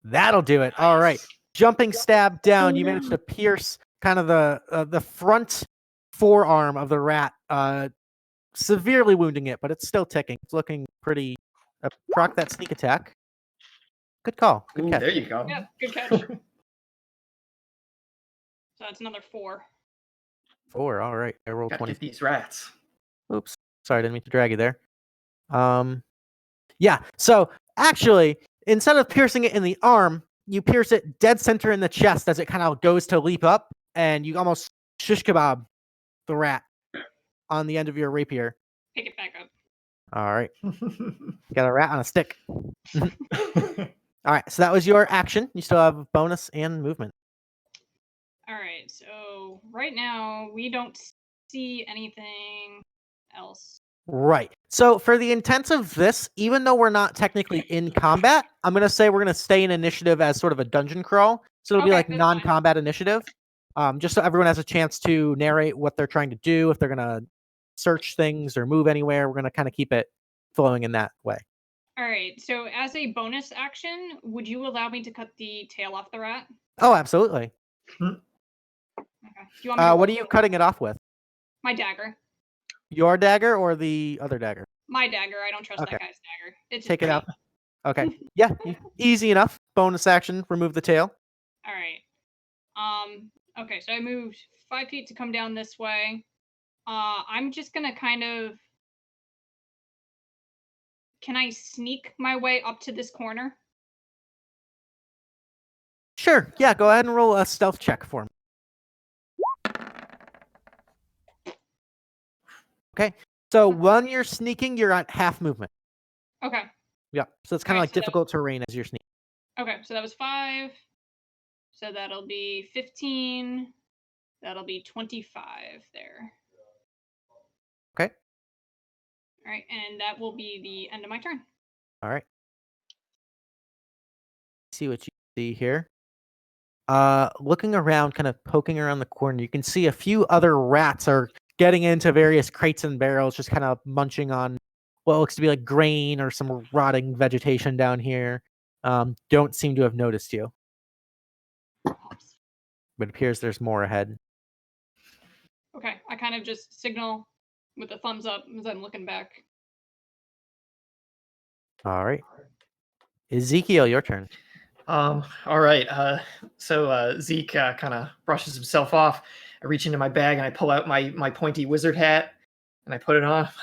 That'll do it. All right. Jumping stab down. You managed to pierce kind of the front forearm of the rat, severely wounding it, but it's still ticking. It's looking pretty. Proc that sneak attack. Good call. Good Ooh, catch. there you go. Yep, good catch. So that's another 4. 4. All right. I rolled Gotta 20. get these rats. Oops. Sorry, I didn't mean to drag you there. Yeah. So actually, instead of piercing it in the arm, you pierce it dead center in the chest as it kind of goes to leap up, and you almost shish kebab the rat on the end of your rapier. Pick it back up. All right. Got a rat on a stick. All right. So that was your action. You still have bonus and movement. All right. So right now we don't see anything else. Right. So for the intents of this, even though we're not technically in combat, I'm going to say we're going to stay in initiative as sort of a dungeon crawl. So it'll be Okay, like that's non-combat initiative. Just so everyone has a chance to narrate what they're trying to do. If they're going to search things or move anywhere, we're going to kind of keep it flowing in that way. All right. So as a bonus action, would you allow me to cut the tail off the rat? Oh, absolutely. Okay. Do you want me to What are you cutting it off with? My dagger. Your dagger or the other dagger? My dagger. I don't trust Okay. that guy's dagger. It's Take it pretty- out. Okay. Yeah. Easy enough. Bonus action. Remove the tail. All right. Okay, so I moved 5 feet to come down this way. I'm just gonna kind of. Can I sneak my way up to this corner? Sure. Yeah. Go ahead and roll a stealth check for me. Okay. So when you're sneaking, you're at half movement. Okay. Yeah. So it's kind of Alright, like so that- difficult terrain as you're sneaking. Okay, so that was 5. So that'll be 15. That'll be 25 there. Okay. All right, and that will be the end of my turn. All right. See what you see here. Looking around, kind of poking around the corner, you can see a few other rats are getting into various crates and barrels, just kind of munching on what looks to be like grain or some rotting vegetation down here. Don't seem to have noticed you, but it appears there's more ahead. Okay, I kind of just signal with a thumbs up as I'm looking back. All right. Ezekiel, your turn. All right. So Zeke kind of brushes himself off. I reach into my bag and I pull out my pointy wizard hat and I put it on. I'm like,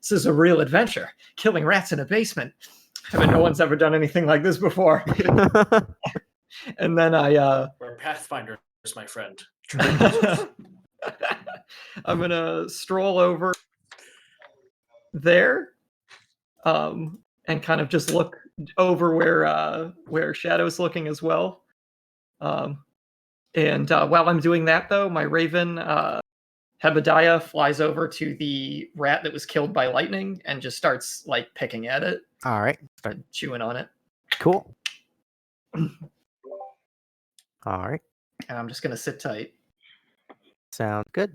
this is a real adventure. Killing rats in a basement. I mean, no one's ever done anything like this before. And then We're Pathfinders, my friend. I'm gonna stroll over there, and kind of just look over where Shadow's looking as well. And while I'm doing that, though, my raven Hebediah flies over to the rat that was killed by lightning and just starts like picking at it. All right. Start chewing on it. Cool. All right. And I'm just gonna sit tight. Sounds good.